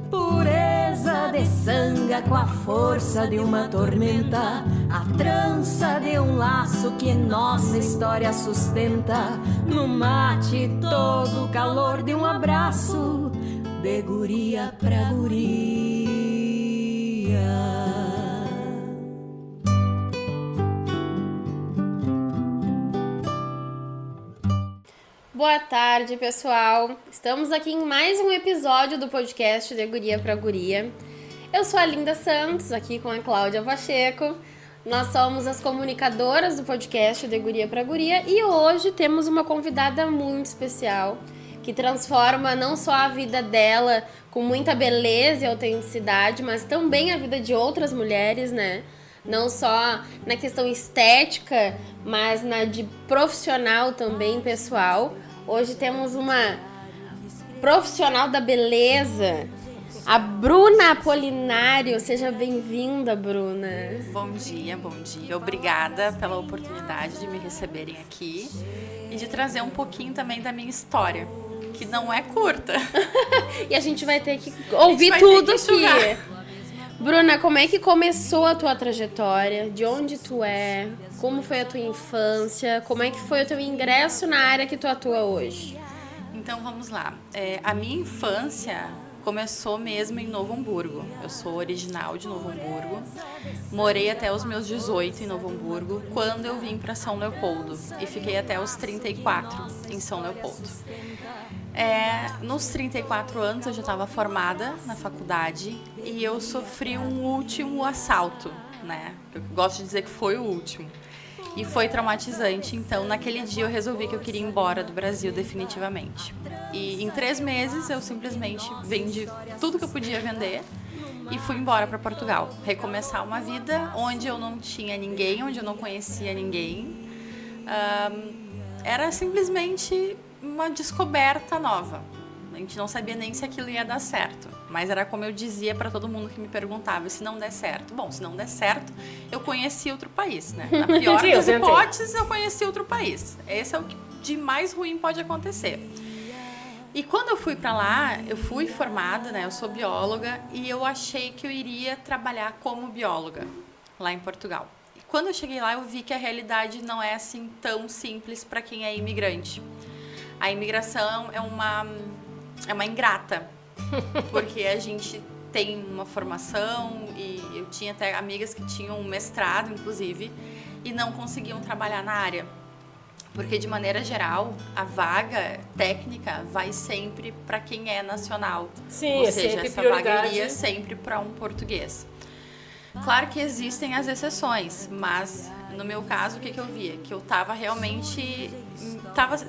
Pureza de sanga com a força de uma tormenta, a trança de um laço que nossa história sustenta. No mate todo o calor de um abraço, de guria pra guria. Boa tarde, pessoal. Estamos aqui em mais um episódio do podcast de Guria pra Guria. Eu sou a Linda Santos, aqui com a Cláudia Pacheco. Nós somos as comunicadoras do podcast de Guria pra Guria e hoje temos uma convidada muito especial que transforma não só a vida dela com muita beleza e autenticidade, mas também a vida de outras mulheres, né? Não só na questão estética, mas na de profissional também, pessoal. Hoje temos uma profissional da beleza, a Bruna Apolinário. Seja bem-vinda, Bruna. Bom dia, bom dia. Obrigada pela oportunidade de me receberem aqui e de trazer um pouquinho também da minha história, que não é curta. E a gente vai ter que ouvir tudo aqui. Bruna, como é que começou a tua trajetória? De onde tu é? Como foi a tua infância? Como é que foi o teu ingresso na área que tu atua hoje? Então, vamos lá. A minha infância começou mesmo em Novo Hamburgo. Eu sou original de Novo Hamburgo. Morei até os meus 18 em Novo Hamburgo, quando eu vim para São Leopoldo. E fiquei até os 34 em São Leopoldo. Nos 34 anos eu já estava formada na faculdade e eu sofri um último assalto, né? Eu gosto de dizer que foi o último. E foi traumatizante, então naquele dia eu resolvi que eu queria ir embora do Brasil definitivamente. E em 3 meses eu simplesmente vendi tudo que eu podia vender e fui embora para Portugal. Recomeçar uma vida onde eu não tinha ninguém, onde eu não conhecia ninguém. Era simplesmente uma descoberta nova. A gente não sabia nem se aquilo ia dar certo, mas era como eu dizia para todo mundo que me perguntava: se não der certo. Bom, se não der certo, eu conheci outro país, né? Na pior das hipóteses, eu conheci outro país. Esse é o que de mais ruim pode acontecer. E quando eu fui para lá, eu fui formada, né? Eu sou bióloga e eu achei que eu iria trabalhar como bióloga lá em Portugal. E quando eu cheguei lá, eu vi que a realidade não é assim tão simples para quem é imigrante. A imigração é uma ingrata, porque a gente tem uma formação e eu tinha até amigas que tinham um mestrado, inclusive, e não conseguiam trabalhar na área. Porque, de maneira geral, a vaga técnica vai sempre para quem é nacional. Sim, ou seja, essa prioridade. vaga iria sempre para um português. Claro que existem as exceções, mas no meu caso, o que eu via? Que eu estava realmente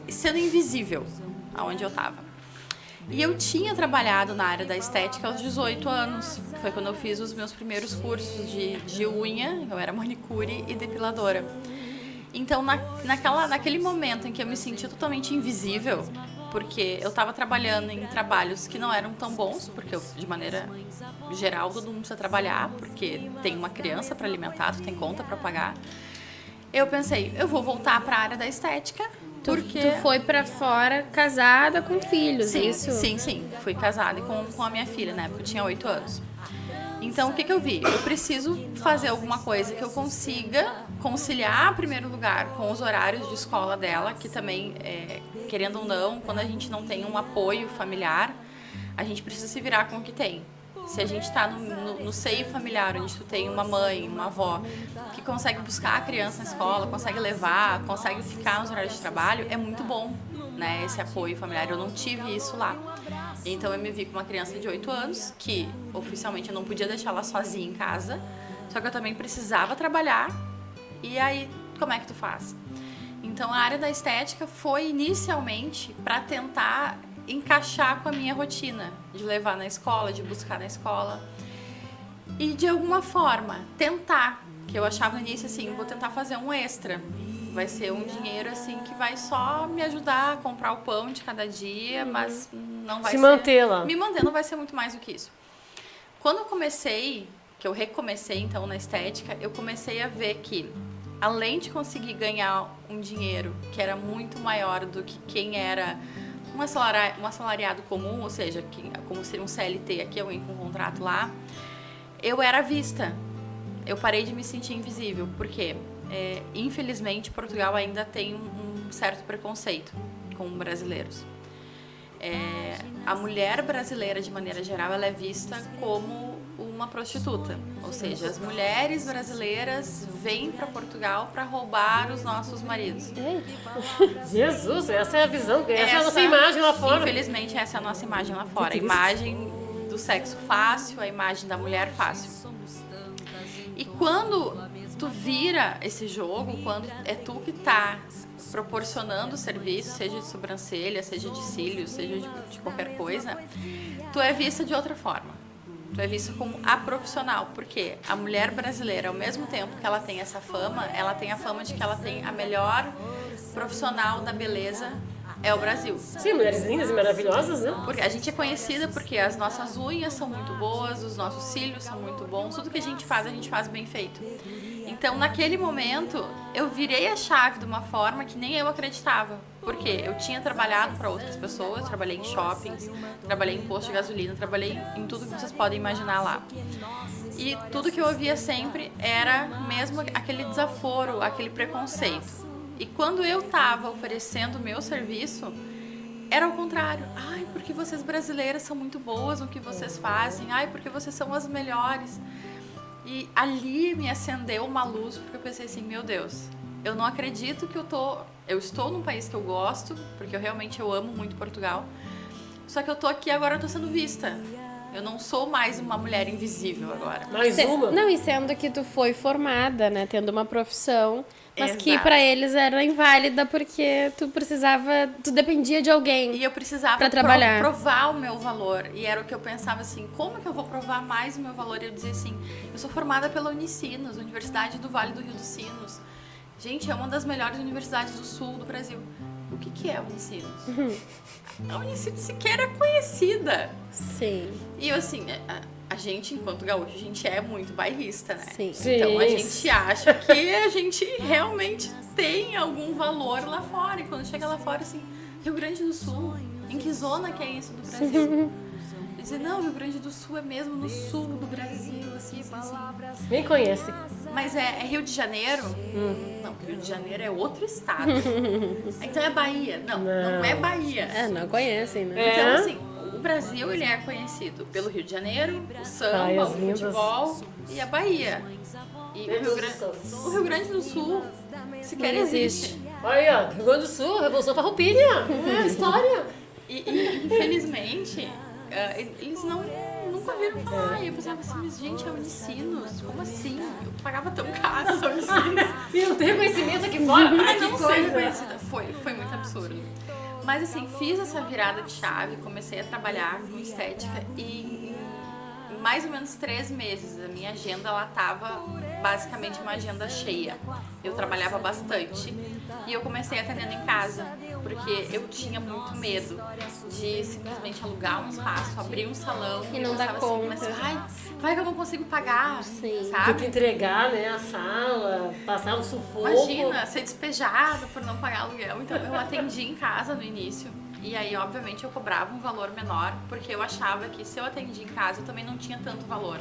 sendo invisível aonde eu estava. E eu tinha trabalhado na área da estética aos 18 anos. Foi quando eu fiz os meus primeiros cursos de unha, eu era manicure e depiladora. Então, naquele momento em que eu me sentia totalmente invisível, porque eu estava trabalhando em trabalhos que não eram tão bons, porque de maneira geral todo mundo precisa trabalhar, porque tem uma criança para alimentar, tu tem conta para pagar. Eu pensei, eu vou voltar para a área da estética, porque... Tu foi pra fora casada com filhos, Sim, isso? Sim. Fui casada com a minha filha, né? Porque eu tinha 8 anos. Então, o que eu vi? Eu preciso fazer alguma coisa que eu consiga conciliar, em primeiro lugar, com os horários de escola dela, que também, querendo ou não, quando a gente não tem um apoio familiar, a gente precisa se virar com o que tem. Se a gente está no seio familiar, onde tu tem uma mãe, uma avó, que consegue buscar a criança na escola, consegue levar, consegue ficar nos horários de trabalho, é muito bom, né, esse apoio familiar. Eu não tive isso lá. Então eu me vi com uma criança de 8 anos, que oficialmente eu não podia deixar ela sozinha em casa, só que eu também precisava trabalhar. E aí, como é que tu faz? Então a área da estética foi inicialmente para tentar encaixar com a minha rotina, de levar na escola, de buscar na escola. E de alguma forma, tentar, que eu achava no início assim, vou tentar fazer um extra. Vai ser um dinheiro assim que vai só me ajudar a comprar o pão de cada dia, mas não vai se manter lá. Me manter não vai ser muito mais do que isso. Quando eu comecei, que eu recomecei então na estética, eu comecei a ver que, além de conseguir ganhar um dinheiro que era muito maior do que quem era um assalariado comum, ou seja, como seria um CLT aqui, alguém com contrato lá, eu era vista. Eu parei de me sentir invisível, porque infelizmente Portugal ainda tem um certo preconceito com brasileiros. A mulher brasileira, de maneira geral, ela é vista como uma prostituta, ou seja, as mulheres brasileiras vêm para Portugal para roubar os nossos maridos. Jesus, essa é a visão, essa é a nossa imagem lá fora. Infelizmente, essa é a nossa imagem lá fora. A imagem do sexo fácil, a imagem da mulher fácil. E quando tu vira esse jogo, quando é tu que tá proporcionando o serviço, seja de sobrancelha, seja de cílios, seja de qualquer coisa, tu é vista de outra forma. Tu é vista como a profissional, porque a mulher brasileira, ao mesmo tempo que ela tem essa fama, ela tem a fama de que ela tem a melhor profissional da beleza, é o Brasil. Sim, mulheres lindas e maravilhosas, né? Porque a gente é conhecida porque as nossas unhas são muito boas, os nossos cílios são muito bons, tudo que a gente faz bem feito. Então, naquele momento, eu virei a chave de uma forma que nem eu acreditava. Porque eu tinha trabalhado para outras pessoas, trabalhei em shoppings, trabalhei em posto de gasolina, trabalhei em tudo que vocês podem imaginar lá. E tudo que eu ouvia sempre era mesmo aquele desaforo, aquele preconceito. E quando eu estava oferecendo o meu serviço, era ao contrário. Ai, porque vocês brasileiras são muito boas no que vocês fazem. Ai, porque vocês são as melhores. E ali me acendeu uma luz, porque eu pensei assim, meu Deus, eu não acredito que eu estou num país que eu gosto, porque eu amo muito Portugal, só que eu tô aqui agora, eu tô sendo vista. Eu não sou mais uma mulher invisível agora. Mais uma? Não, e sendo que tu foi formada, né, tendo uma profissão, mas Exato. que pra eles era inválida porque tu dependia de alguém. E eu precisava pra trabalhar. provar o meu valor. E era o que eu pensava assim, como que eu vou provar mais o meu valor? E eu dizia assim, eu sou formada pela Unicinos, Universidade do Vale do Rio dos Sinos. Gente, é uma das melhores universidades do sul do Brasil. O que é a Unicinos? A Unicinos sequer é conhecida. Sim. E eu assim, a gente, enquanto gaúcho, a gente é muito bairrista, né? Sim. Então a Sim. gente acha que a gente realmente tem algum valor lá fora. E quando chega lá fora, assim, Rio Grande do Sul, em que zona que é isso do Brasil? Dizer, não, Rio Grande do Sul é mesmo no sul do Brasil, assim. Nem conhece. Mas é Rio de Janeiro? Não, Rio de Janeiro é outro estado. Então é Bahia. Não é Bahia. Não conhecem, né? Então, assim, o Brasil, ele é conhecido pelo Rio de Janeiro, o samba, Praias o lindas. futebol e a Bahia. E o Rio Grande do Sul sequer existe. Olha, Rio Grande do Sul, Revolução Farroupilha. História. E infelizmente, eles nunca viram falar. E eu pensava assim, mas gente, é Unicinos? Como assim? Eu pagava tão caro a Unicinos. E não tem reconhecimento aqui fora. Ai, Não que sei coisa. reconhecida. Foi muito absurdo. Mas assim, fiz essa virada de chave, comecei a trabalhar com estética e em mais ou menos 3 meses a minha agenda ela tava basicamente uma agenda cheia. Eu trabalhava bastante e eu comecei atendendo em casa, porque eu tinha muito medo de simplesmente alugar um espaço, abrir um salão E não eu dar pensava assim, conta. mas vai que eu não consigo pagar, Sim. Tem que sabe? entregar, né, a sala, passar um sufoco. Imagina, ser despejado por não pagar aluguel. Então, eu atendi em casa no início. E aí, obviamente, eu cobrava um valor menor, porque eu achava que se eu atendi em casa, eu também não tinha tanto valor.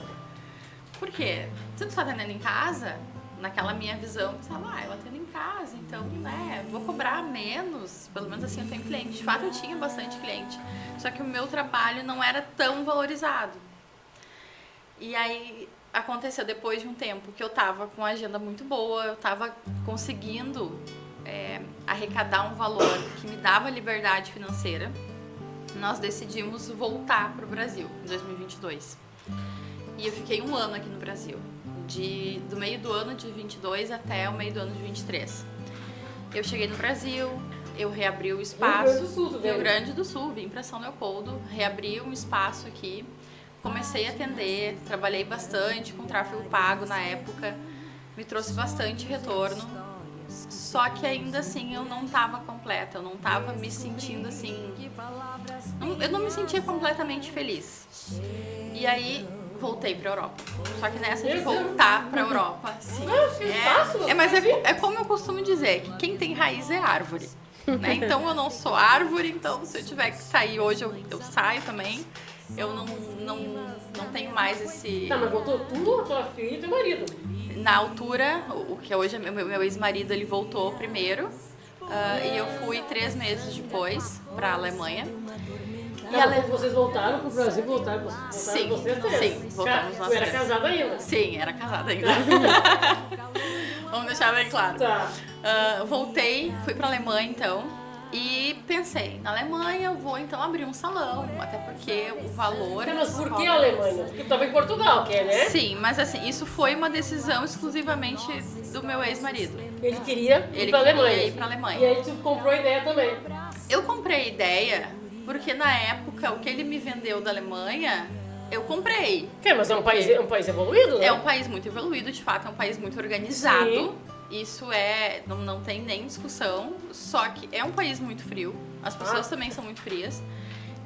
Por quê? Se tu tá atendendo em casa, naquela minha visão, eu pensava, eu atendo em casa, então, né, vou cobrar menos. Pelo menos assim, eu tenho cliente. De fato, eu tinha bastante cliente. Só que o meu trabalho não era tão valorizado. E aí aconteceu depois de um tempo que eu tava com uma agenda muito boa, eu tava conseguindo arrecadar um valor que me dava liberdade financeira. Nós decidimos voltar pro Brasil em 2022. E eu fiquei 1 ano aqui no Brasil, do meio do ano de 22 até o meio do ano de 23. Eu cheguei no Brasil, eu reabri o espaço. Rio Grande do Sul, tu veio? Rio Grande do Sul, vim para São Leopoldo, reabri um espaço aqui. Comecei a atender, trabalhei bastante com tráfego pago na época, me trouxe bastante retorno, só que ainda assim eu não estava completa, eu não estava me sentindo assim, eu não me sentia completamente feliz. E aí voltei para Europa, só que nessa de voltar para Europa, sim, mas é como eu costumo dizer, que quem tem raiz é árvore. né? Então eu não sou árvore, então se eu tiver que sair hoje, eu saio também. Eu não tenho mais esse... Tá, mas voltou tu, a tua filha e teu marido. Na altura, o que hoje é meu ex-marido, ele voltou primeiro. E eu fui 3 meses depois pra Alemanha. E quando vocês voltaram pro Brasil, voltaram Sim, vocês três. sim, voltamos nós Tu era três. casada ainda? Sim, era casada ainda. Vamos deixar bem claro. Tá. Voltei, fui pra Alemanha então. E pensei, na Alemanha eu vou então abrir um salão, até porque o valor... Mas por que a Alemanha? Porque tu tava em Portugal, que é, né? Sim, mas assim, isso foi uma decisão exclusivamente do meu ex-marido. Ele queria ir Ele pra Alemanha. queria ir pra Alemanha. E aí tu comprou a ideia também. Eu comprei a ideia porque na época o que ele me vendeu da Alemanha, eu comprei. Mas é um país evoluído, né? É um país muito evoluído, de fato, é um país muito organizado. Sim. Isso não tem nem discussão, só que é um país muito frio, as pessoas também são muito frias.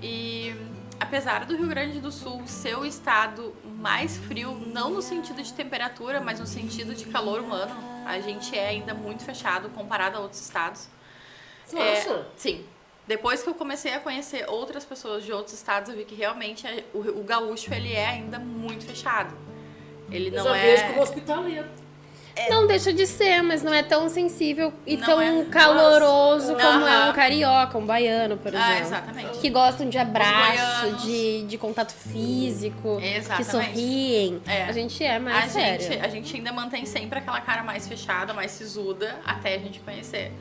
E apesar do Rio Grande do Sul ser o estado mais frio, não no sentido de temperatura, mas no sentido de calor humano, a gente é ainda muito fechado comparado a outros estados. Nossa. Sim. Depois que eu comecei a conhecer outras pessoas de outros estados, eu vi que realmente o gaúcho ele é ainda muito fechado. Ele Eu não já é... vejo como hospitaleiro. Não deixa de ser, mas não é tão sensível e Não tão é. caloroso Nossa. como é Aham. um carioca, um baiano, por exemplo. Exatamente. Que gostam de abraço, baianos. de contato físico, que Exatamente. sorriem. É. A gente é mais sério. A gente ainda mantém sempre aquela cara mais fechada, mais sisuda, até a gente conhecer.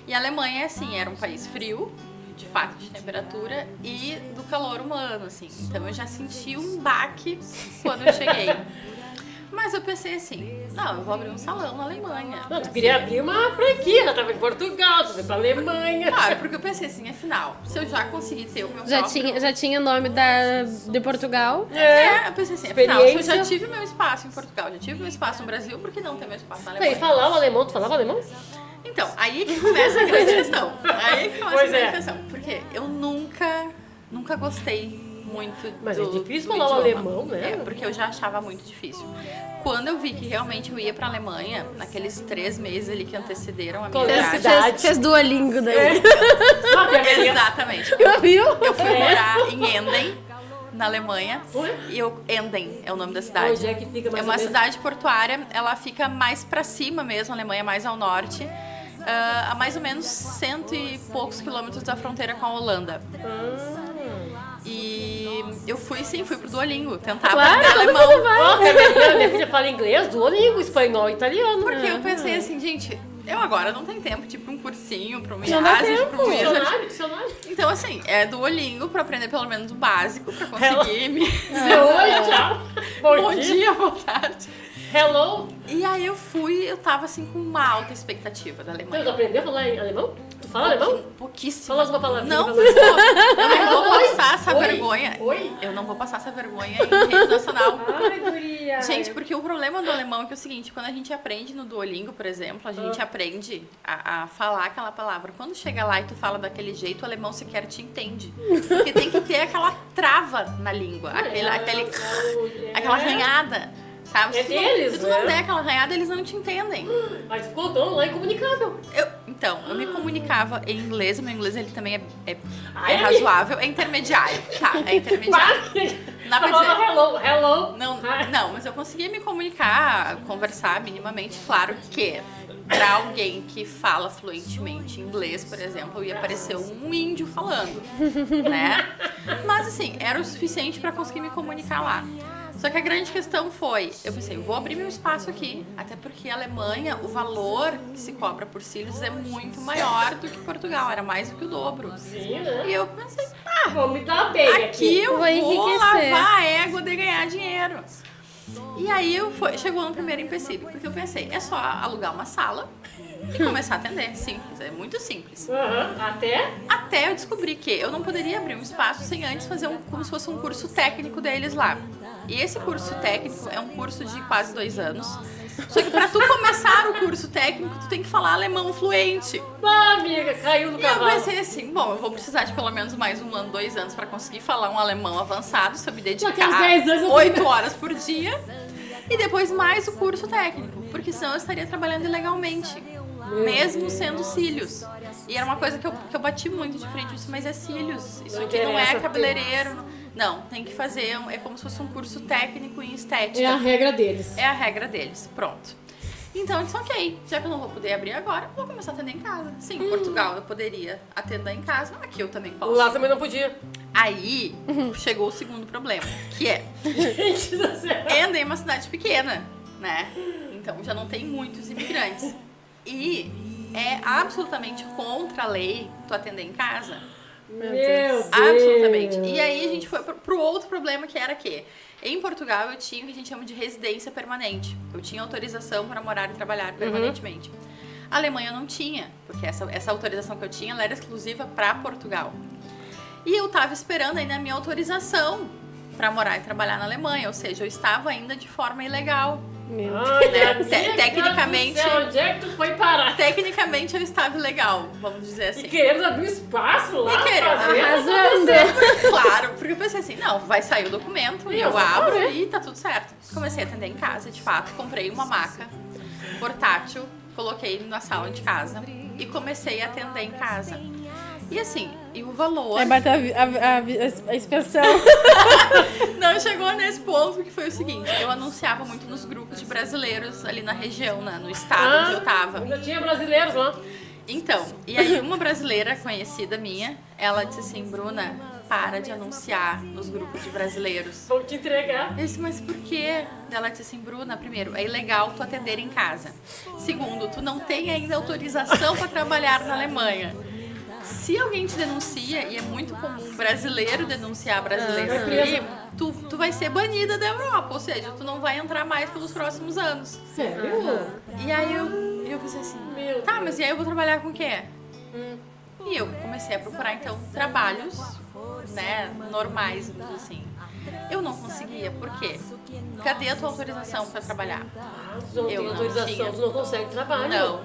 E a Alemanha, assim, era um país frio, de fato, de temperatura, e do calor humano, assim. Então eu já senti um baque quando eu cheguei. Mas eu pensei assim, não, eu vou abrir um salão na Alemanha. Não, tu queria abrir uma franquia, já tava em Portugal, tu foi pra Alemanha. Claro, porque eu pensei assim, afinal, se eu já consegui ter o meu próprio... Já tinha o nome de Portugal. Eu pensei assim, afinal, se eu já Experiência. tive meu espaço em Portugal, já tive meu espaço no Brasil, por que não ter meu espaço na E Alemanha? falava alemão, tu falava alemão? Então, aí que começa a grande questão. Aí que começa Pois a grande é. questão. Porque eu nunca gostei muito Mas do, é difícil do falar o idioma. alemão, né? É, porque eu já achava muito difícil. Quando eu vi que realmente eu ia pra Alemanha, naqueles 3 meses ali que antecederam a minha Qual é a viagem. cidade? Fez Duolingo daí. Exatamente. Viu? Eu fui morar em Enden, na Alemanha. Ué? E Enden é o nome da cidade. Onde é que fica mais É ou uma menos? cidade portuária, ela fica mais pra cima mesmo, a Alemanha mais ao norte, a mais ou menos 100 e poucos quilômetros da fronteira com a Holanda. E eu fui pro Duolingo, tentar Claro, aprender todo alemão. mundo vai. Ó, minha filha fala inglês, Duolingo, espanhol, italiano. Porque eu pensei assim, gente, eu agora não tenho tempo de ir pra um cursinho, pra um Não dá IASES, tempo. pra um Wizard. Dicionário. Então assim, é Duolingo pra aprender pelo menos o básico, pra conseguir me... Oi, tchau. Bom dia, boa tarde. Hello. E aí eu tava assim com uma alta expectativa da Tu Alemanha. aprendeu a falar em alemão? Tu fala alemão? Pouquíssimo. Fala uma palavrinha. Não pra vou. nós. Eu não vou passar essa Oi. vergonha. Oi. Eu não vou passar essa vergonha em rede nacional. Ai, guria. Gente, porque o problema do alemão é que é o seguinte, quando a gente aprende no Duolingo, por exemplo, a gente aprende a falar aquela palavra. Quando chega lá e tu fala daquele jeito, o alemão sequer te entende. Porque tem que ter aquela trava na língua, aquela arranhada. Sabe? É Se tu não- deles, se tu não né? der aquela arranhada, eles não te entendem. Mas ficou tão lá incomunicável. Eu me comunicava em inglês, o meu inglês ele também é Ai, razoável, é intermediário. Tá, é intermediário. Dá pra Falava dizer. hello. Não, mas eu conseguia me comunicar, conversar minimamente. Claro que pra alguém que fala fluentemente inglês, por exemplo, ia parecer um índio falando, né? Mas assim, era o suficiente pra conseguir me comunicar lá. Só que a grande questão foi, eu pensei, vou abrir meu espaço aqui, até porque a Alemanha, o valor que se cobra por cílios é muito maior do que Portugal, era mais do que o dobro. Sim, né? E eu pensei, Vou me dar bem aqui eu Vou vou enriquecer. lavar a égua de ganhar dinheiro. E aí chegou no primeiro empecilho, porque eu pensei, é só alugar uma sala e começar a atender. Simples, é muito simples. Aham. Até eu descobri que eu não poderia abrir um espaço sem antes fazer como se fosse um curso técnico deles lá. E esse curso técnico é um curso de quase 2 anos. Só que pra tu começar o curso técnico, tu tem que falar alemão fluente. Ah, amiga, caiu no E eu cavalo. pensei assim, bom, eu vou precisar de pelo menos mais 1 ano, 2 anos pra conseguir falar um alemão avançado, se eu me dedicar Daqui a uns 10 anos eu 8 horas por dia. E depois mais o curso técnico, porque senão eu estaria trabalhando ilegalmente. mesmo sendo cílios. E era uma coisa que eu bati muito de frente, eu disse, mas é cílios, isso aqui não é cabeleireiro. Não, tem que fazer, é como se fosse um curso técnico em estética. É a regra deles. É a regra deles, pronto. Então eu disse, ok, já que eu não vou poder abrir agora, vou começar a atender em casa. Sim, em Portugal eu poderia atender em casa, aqui eu também posso. Lá também não podia. Aí chegou o segundo problema, que é, Gente do céu. Enda é uma cidade pequena, né? Então já não tem muitos imigrantes. E é absolutamente contra a lei tu atender em casa. Meu Deus. Absolutamente. E aí a gente foi pro outro problema, que era que em Portugal eu tinha o que a gente chama de residência permanente. Eu tinha autorização para morar e trabalhar permanentemente. A Alemanha eu não tinha, porque essa autorização que eu tinha, ela era exclusiva para Portugal. E eu tava esperando ainda a minha autorização para morar e trabalhar na Alemanha, ou seja, eu estava ainda de forma ilegal. Ai, Né? meu Deus Tecnicamente, do céu, onde é que tu foi parar? tecnicamente eu estava ilegal, vamos dizer assim. E querendo abrir espaço lá. E querendo. Arrasando. Claro, porque eu pensei assim, não, vai sair o documento e eu vou abro fazer. e tá tudo certo. Comecei a atender em casa, de fato, comprei uma maca portátil, coloquei na sala de casa e comecei a atender em casa. E assim, e o valor... Aí bateu a inspeção. Não chegou nesse ponto, que foi o seguinte, eu anunciava muito nos grupos de brasileiros ali na região, no estado onde eu tava. Ainda tinha brasileiros lá. Então, e aí uma brasileira conhecida minha, ela disse assim, Bruna, para de anunciar nos grupos de brasileiros. Vão te entregar. Eu disse, mas por quê? Ela disse assim, Bruna, primeiro, é ilegal tu atender em casa. Segundo, tu não tem ainda autorização para trabalhar na Alemanha. Se alguém te denuncia, e é muito comum brasileiro denunciar brasileiro aqui, tu vai ser banida da Europa, ou seja, tu não vai entrar mais pelos próximos anos. Sério? E aí eu pensei assim, Meu tá, mas e aí eu vou trabalhar com o quê? E eu comecei a procurar, então, trabalhos, né, normais, vamos dizer assim. Eu não conseguia, por quê? Cadê a tua autorização para trabalhar? Ah, tu não Eu tem não autorização, tinha. tu não consegue trabalho. Não.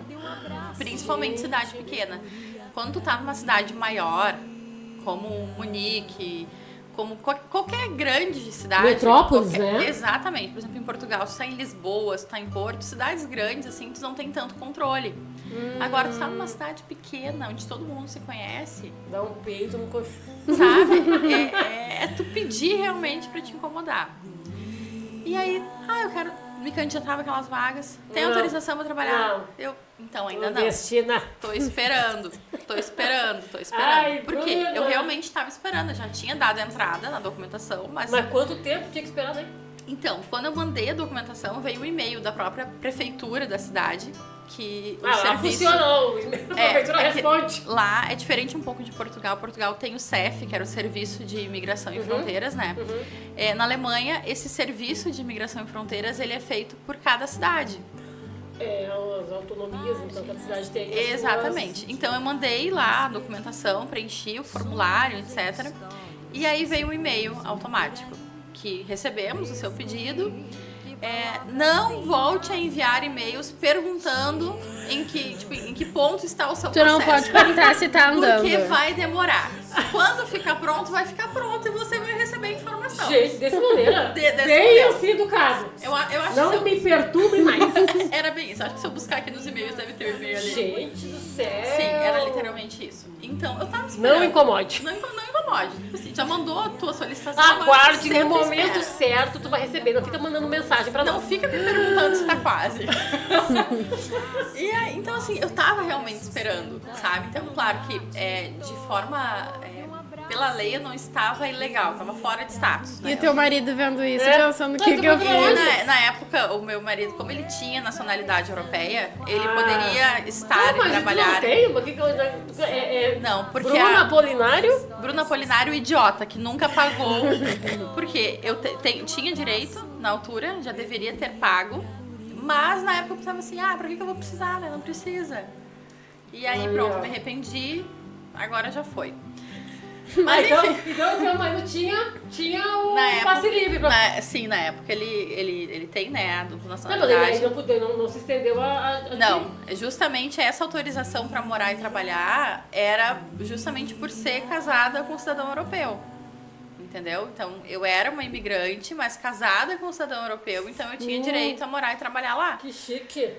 Principalmente cidade pequena. Quando tu tá numa cidade maior, como Munique, como qualquer grande cidade... Metrópoles, né? Exatamente. Por exemplo, em Portugal, se tu tá em Lisboa, se tu tá em Porto, cidades grandes, assim, tu não tem tanto controle. Agora, tu tá numa cidade pequena, onde todo mundo se conhece, Dá um peito no coxo. sabe? É tu pedir realmente pra te incomodar. E aí, eu quero me candidatar para aquelas vagas. Tem Não. autorização pra trabalhar? Não. Então, ainda não. Destina. Tô esperando. Ai, Porque Bruna. eu realmente estava esperando. Eu já tinha dado a entrada na documentação, mas... Mas quanto tempo tinha que esperar daí? Então, quando eu mandei a documentação, veio um e-mail da própria prefeitura da cidade que o Lá serviço... funcionou. A prefeitura que responde. lá é diferente um pouco de Portugal. Portugal tem o CEF, que era o Serviço de Imigração e Fronteiras, né? Na Alemanha, esse Serviço de Imigração e Fronteiras, ele é feito por cada cidade. As autonomias, então, que a cidade tem. as Exatamente. Então eu mandei lá a documentação, preenchi o formulário, etc. E aí veio um e-mail automático que recebemos o seu pedido. Não volte a enviar e-mails perguntando em que ponto está o seu Tu processo. não pode perguntar se tá andando. Porque vai demorar. Quando ficar pronto, vai ficar pronto e você vai receber informação. suas. Gente, dessa maneira. Dessa Bem maneira. assim do caso. Eu acho Não que me perturbe mais. era bem isso. Acho que se eu buscar aqui nos e-mails deve ter o e-mail ali. Gente do céu. Sim, era literalmente isso. Então, eu tava esperando. Não incomode. Não incomode. Tipo assim, já mandou a tua solicitação. Aguarde, agora no senta e momento espera. certo tu vai receber. Não fica mandando mensagem pra Não nós. fica me perguntando se tá quase. E aí, então assim, eu tava realmente esperando, sabe? Então, claro que de forma... pela lei eu não estava ilegal, tava fora de status, né? E o teu marido vendo isso, É. pensando o que Não, que eu tu fiz. vai Na época, o meu marido, como ele tinha nacionalidade europeia, ele poderia estar e Mas trabalhar... não tem? Por que que eu... Não, porque Bruna Apolinário? Bruna Apolinário, idiota, que nunca pagou. Porque eu tinha direito na altura, já deveria ter pago. Mas na época eu pensava assim, pra que eu vou precisar, né? Não precisa. E aí Ai, pronto, ó. me arrependi, agora já foi. Mas Mas então, enfim, então teu marido tinha o na época, passe livre pra... sim, na época ele tem, né, a dupla Não, mas nacionalidade. ele não se estendeu a Não, justamente essa autorização para morar e trabalhar era justamente por ser casada com um cidadão europeu. entendeu? Então, eu era uma imigrante, mas casada com um cidadão europeu, então eu tinha direito a morar e trabalhar lá. Que chique.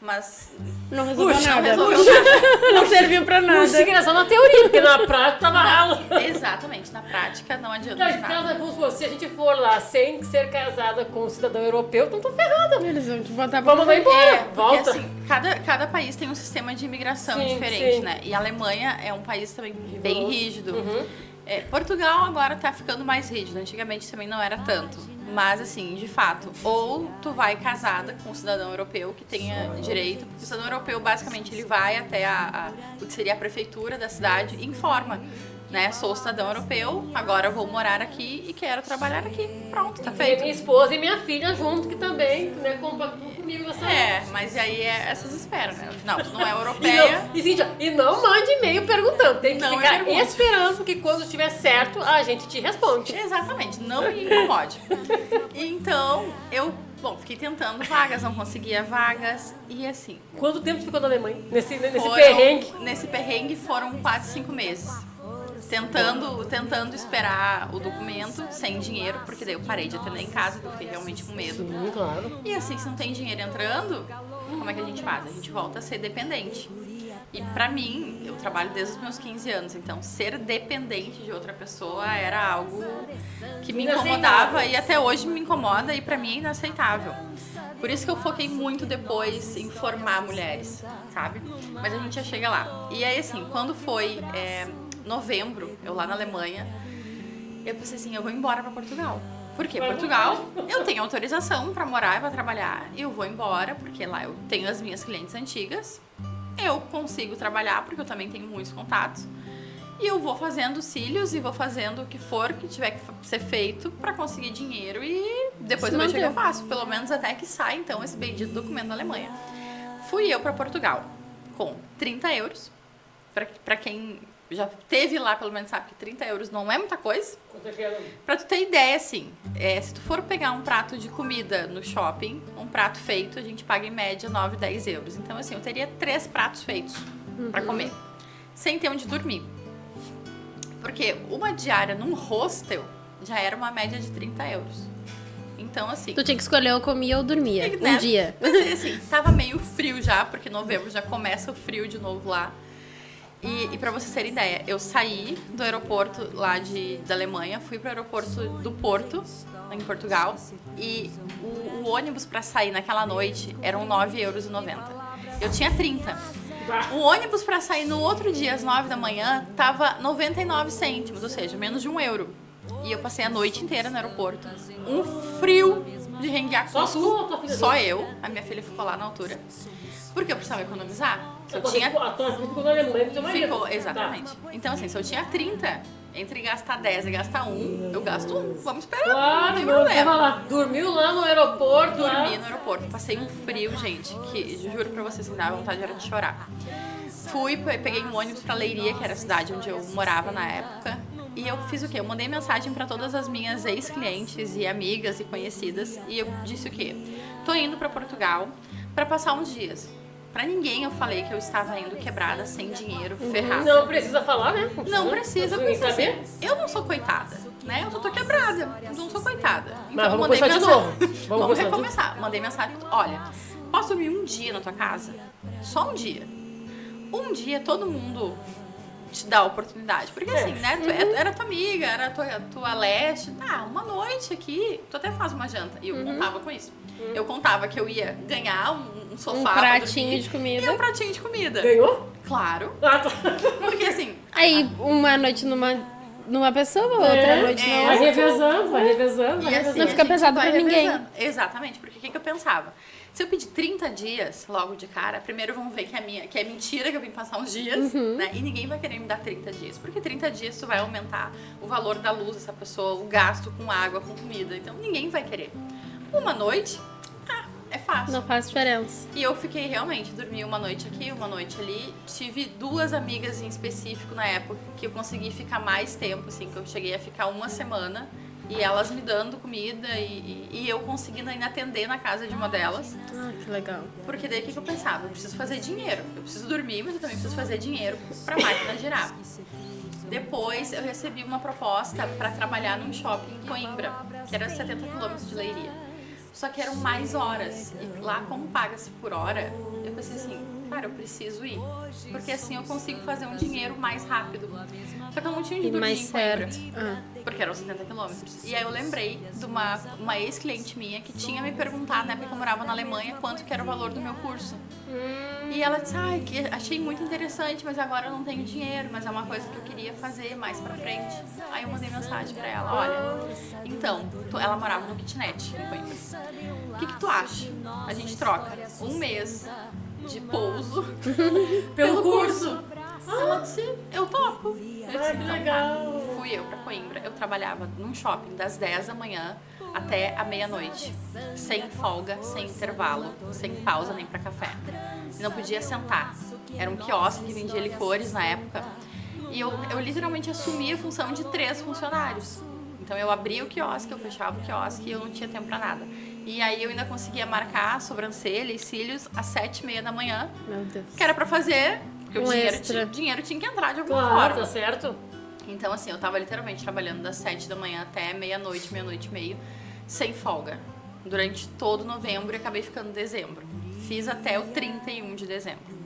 Mas Não resolveu não nada. resolveu nada. Não serviu pra nada. O chique era só na teoria, porque na prática tava ralo. Exatamente, na prática não adianta Mas de nada. se a gente for lá sem ser casada com um cidadão europeu, então tô ferrada. Eles vão te botar pra Vamos lá embora. Porque Volta. assim, cada país tem um sistema de imigração Sim, diferente, sim. né? E a Alemanha é um país também bem rígido. Uhum. Portugal agora tá ficando mais rígido, antigamente também não era tanto. Mas assim, de fato, ou tu vai casada com um cidadão europeu que tenha direito, porque o cidadão europeu basicamente ele vai até o que seria a prefeitura da cidade e informa, né? Sou cidadão europeu, agora vou morar aqui e quero trabalhar aqui. Pronto, tá E feito. minha esposa e minha filha junto, que também, né, comigo nessa... Mas aí essas esperam, né? Afinal, tu não é europeia. E não mande e-mail perguntando. Tem que Não ficar pergunte. esperando, porque quando estiver certo, a gente te responde. Exatamente, não me incomode. Então, fiquei tentando vagas, não conseguia vagas. E assim, Quanto tempo tu ficou na Alemanha? Nesse perrengue? Nesse perrengue foram quase 5 meses. Tentando esperar o documento sem dinheiro, porque daí eu parei de atender em casa, porque eu fiquei realmente com medo. Sim, claro. E assim, se não tem dinheiro entrando, como é que a gente faz? A gente volta a ser dependente. E pra mim, eu trabalho desde os meus 15 anos, então ser dependente de outra pessoa era algo que me incomodava e até hoje me incomoda e pra mim é inaceitável. Por isso que eu foquei muito depois em formar mulheres, sabe? Mas a gente já chega lá. E aí assim, quando foi novembro, eu lá na Alemanha, eu pensei assim, eu vou embora pra Portugal. Por quê? Portugal, eu tenho autorização pra morar e pra trabalhar, e eu vou embora, porque lá eu tenho as minhas clientes antigas, eu consigo trabalhar, porque eu também tenho muitos contatos, e eu vou fazendo cílios e vou fazendo o que for que tiver que ser feito pra conseguir dinheiro, e depois eu vejo o que eu faço, pelo menos até que saia, então, esse bendito documento da Alemanha. Fui eu pra Portugal, com 30 euros, pra quem já teve lá, pelo menos sabe que 30 euros não é muita coisa. Pra tu ter ideia, assim, se tu for pegar um prato de comida no shopping, um prato feito, a gente paga em média 9, 10 euros. Então, assim, eu teria 3 pratos feitos pra comer, sem ter onde dormir. Porque uma diária num hostel já era uma média de 30 euros. Então, assim... Tu tinha que escolher ou comia ou dormia, né? um dia. Mas, assim, tava meio frio já, porque novembro já começa o frio de novo lá. E pra vocês terem ideia, eu saí do aeroporto lá da Alemanha, fui pro aeroporto do Porto, em Portugal, e o ônibus pra sair naquela noite eram 9,90 euros. Eu tinha 30. O ônibus pra sair no outro dia, às 9 da manhã, tava 99 cêntimos, ou seja, menos de 1 euro. E eu passei a noite inteira no aeroporto. Um frio de renguear com só eu. A minha filha ficou lá na altura. Porque eu precisava economizar. A tua ficou na Alemanha do teu marido. Ficou, exatamente. Então, assim, se eu tinha 30, entre gastar 10 e gastar 1, eu gasto 1. Vamos esperar. Claro, não tem problema. lá. Dormiu lá no aeroporto. Dormi no aeroporto. Passei um frio, gente, que juro pra vocês que dava vontade era de chorar. Peguei um ônibus pra Leiria, que era a cidade onde eu morava na época. E eu fiz o quê? Eu mandei mensagem pra todas as minhas ex-clientes e amigas e conhecidas. E eu disse o quê? Tô indo pra Portugal pra passar uns dias. Pra ninguém eu falei que eu estava indo quebrada, sem dinheiro, ferrada. Não precisa falar, né? Não precisa, porque assim, eu não sou coitada, né? Eu tô quebrada, eu não sou coitada. Então Mas eu vamos mandei começar de mensagem. novo. Vamos recomeçar. Mandei mensagem, olha, posso dormir um dia na tua casa? Só um dia. Um dia todo mundo te dá a oportunidade. Porque assim, né? Tu era tua amiga, era tua leste. Uma noite aqui, tu até faz uma janta. E eu contava com isso. Eu contava que eu ia ganhar um sofá. Um pratinho de comida. E um pratinho de comida. Ganhou? Claro. Ah, tá. Porque assim... Aí, uma noite numa pessoa, outra noite na Vai outra. revezando, vai revezando. E assim, Não a fica gente pesado vai pra ninguém. revezando. Exatamente, porque o que eu pensava? Se eu pedir 30 dias logo de cara, primeiro vão ver que é mentira que eu vim passar uns dias, né? E ninguém vai querer me dar 30 dias. Porque 30 dias tu vai aumentar o valor da luz dessa pessoa, o gasto com água, com comida. Então ninguém vai querer. Uma noite, é fácil. Não faz diferença. E eu fiquei realmente, dormi uma noite aqui, uma noite ali. Tive 2 amigas em específico na época que eu consegui ficar mais tempo, assim, que eu cheguei a ficar 1 semana. E elas me dando comida e eu conseguindo ainda atender na casa de uma delas. Ah, que legal. Porque daí o que eu pensava? Eu preciso fazer dinheiro. Eu preciso dormir, mas eu também preciso fazer dinheiro pra máquina girar. Depois eu recebi uma proposta para trabalhar num shopping em Coimbra, que era 70 quilômetros de Leiria. Só que eram mais horas. E lá, como paga-se por hora, eu pensei assim, cara, eu preciso ir. Porque assim eu consigo fazer um dinheiro mais rápido. Só que eu não tinha onde dormir em Coimbra. Porque eram 70 quilômetros. E aí eu lembrei de uma ex-cliente minha que tinha me perguntado, na época que eu morava na Alemanha, quanto que era o valor do meu curso. E ela disse, que achei muito interessante, mas agora eu não tenho dinheiro, mas é uma coisa que eu queria fazer mais pra frente. Aí eu mandei mensagem pra ela, olha, então, ela morava no kitnet em Coimbra. O que tu acha? A gente troca um mês de pouso pelo curso. Ela disse, eu topo. Eu disse, Que legal. Fui eu pra Coimbra. Eu trabalhava num shopping das 10 da manhã até a meia-noite. Sem folga, sem intervalo, sem pausa nem pra café. Não podia sentar. Era um quiosque que vendia licores na época. E eu literalmente assumia a função de 3 funcionários. Então eu abria o quiosque, eu fechava o quiosque e eu não tinha tempo pra nada. E aí eu ainda conseguia marcar sobrancelha e cílios às 7h30 da manhã. Meu Deus. Que era pra fazer, porque o extra. dinheiro tinha que entrar de alguma Claro, forma. tá certo. Então assim, eu tava literalmente trabalhando das 7 da manhã até meia-noite, meia-noite e meio, sem folga. Durante todo novembro e acabei ficando em dezembro. Fiz até o 31 de dezembro.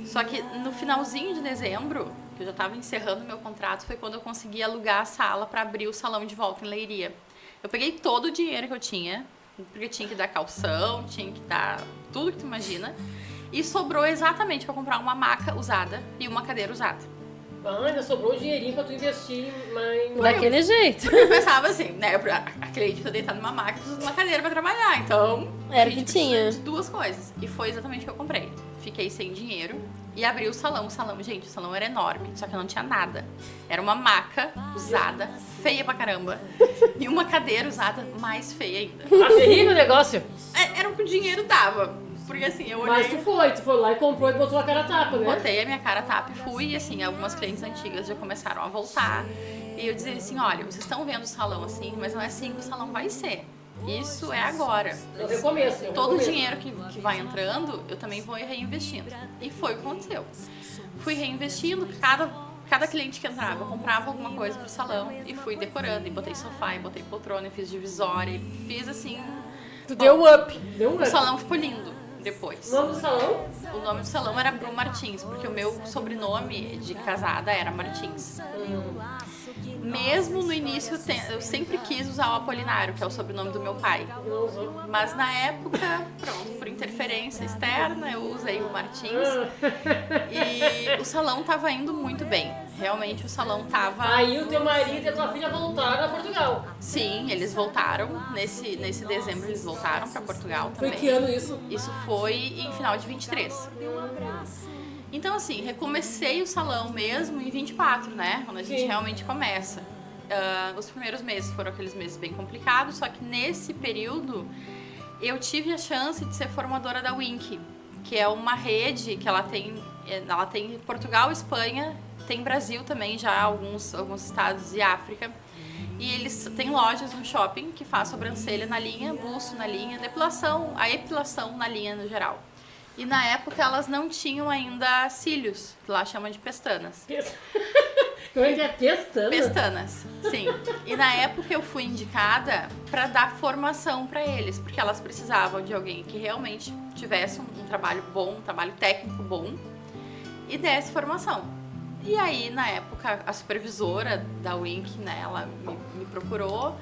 Só que no finalzinho de dezembro, que eu já estava encerrando meu contrato, foi quando eu consegui alugar a sala para abrir o salão de volta em Leiria. Eu peguei todo o dinheiro que eu tinha, porque tinha que dar calção, tinha que dar tudo que tu imagina, e sobrou exatamente para comprar uma maca usada e uma cadeira usada. Ainda sobrou um dinheirinho pra tu investir, mas... Daquele jeito. Porque eu pensava assim, né, a cliente precisa deitar numa maca, precisa de uma cadeira para trabalhar, então... Era a gente que tinha. precisa de 2 coisas, e foi exatamente o que eu comprei. Fiquei sem dinheiro e abri o salão. Gente, o salão era enorme, só que não tinha nada. Era uma maca usada, feia pra caramba, e uma cadeira usada mais feia ainda. Tá terrível o negócio. Era o que o dinheiro dava. Porque assim, eu olhei... Mas tu foi lá e comprou e botou a cara a tapa, né? Botei a minha cara a tapa e fui, e assim, algumas clientes antigas já começaram a voltar. E eu dizia assim, olha, vocês estão vendo o salão assim, mas não é assim que o salão vai ser. Isso é agora. É o recomeço. Todo o dinheiro que vai entrando, eu também vou reinvestindo. E foi o que aconteceu. Fui reinvestindo, cada cliente que entrava, eu comprava alguma coisa pro salão e fui decorando. E botei sofá, e botei poltrona, e fiz divisória, e fiz assim... Tu deu um up. Deu um O up. salão ficou lindo depois. O nome do salão? O nome do salão era Bru Martins, porque o meu sobrenome de casada era Martins. Mesmo no início, eu sempre quis usar o Apolinário, que é o sobrenome do meu pai. Não usou. Mas na época, pronto, por interferência externa, eu usei o Martins. E o salão tava indo muito bem. Realmente o salão tava... Aí o teu marido e a tua filha voltaram a Portugal. Sim, eles voltaram. Nesse dezembro eles voltaram para Portugal Foi também. que ano isso? Isso foi em final de 23. Então, assim, recomecei o salão mesmo em 24, né? Quando a gente realmente começa. Os primeiros meses foram aqueles meses bem complicados, só que nesse período eu tive a chance de ser formadora da Wink, que é uma rede que ela tem Portugal, Espanha, tem Brasil também já, alguns estados e África. E eles têm lojas no shopping que faz sobrancelha na linha, buço na linha, a epilação na linha no geral. E na época elas não tinham ainda cílios, que lá chama de pestanas. Como é que é? Pestana? Pestanas, sim. E na época eu fui indicada para dar formação para eles, porque elas precisavam de alguém que realmente tivesse um trabalho bom, um trabalho técnico bom e desse formação. E aí, na época, a supervisora da Wink, né, ela me procurou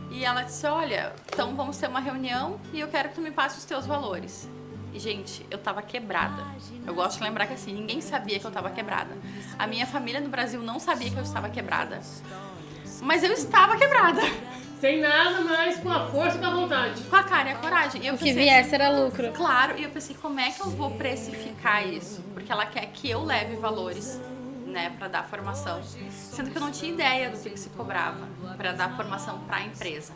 e ela disse, olha, então vamos ter uma reunião e eu quero que tu me passe os teus valores. E, gente, eu tava quebrada. Eu gosto de lembrar que, assim, ninguém sabia que eu tava quebrada. A minha família no Brasil não sabia que eu estava quebrada. Mas eu estava quebrada. Sem nada, mas com a força e com a vontade. Com a cara e a coragem. E eu O que pensei, viesse era lucro. claro, e eu pensei, como é que eu vou precificar isso? Porque ela quer que eu leve valores, né, pra dar formação. Sendo que eu não tinha ideia do que se cobrava pra dar formação pra empresa.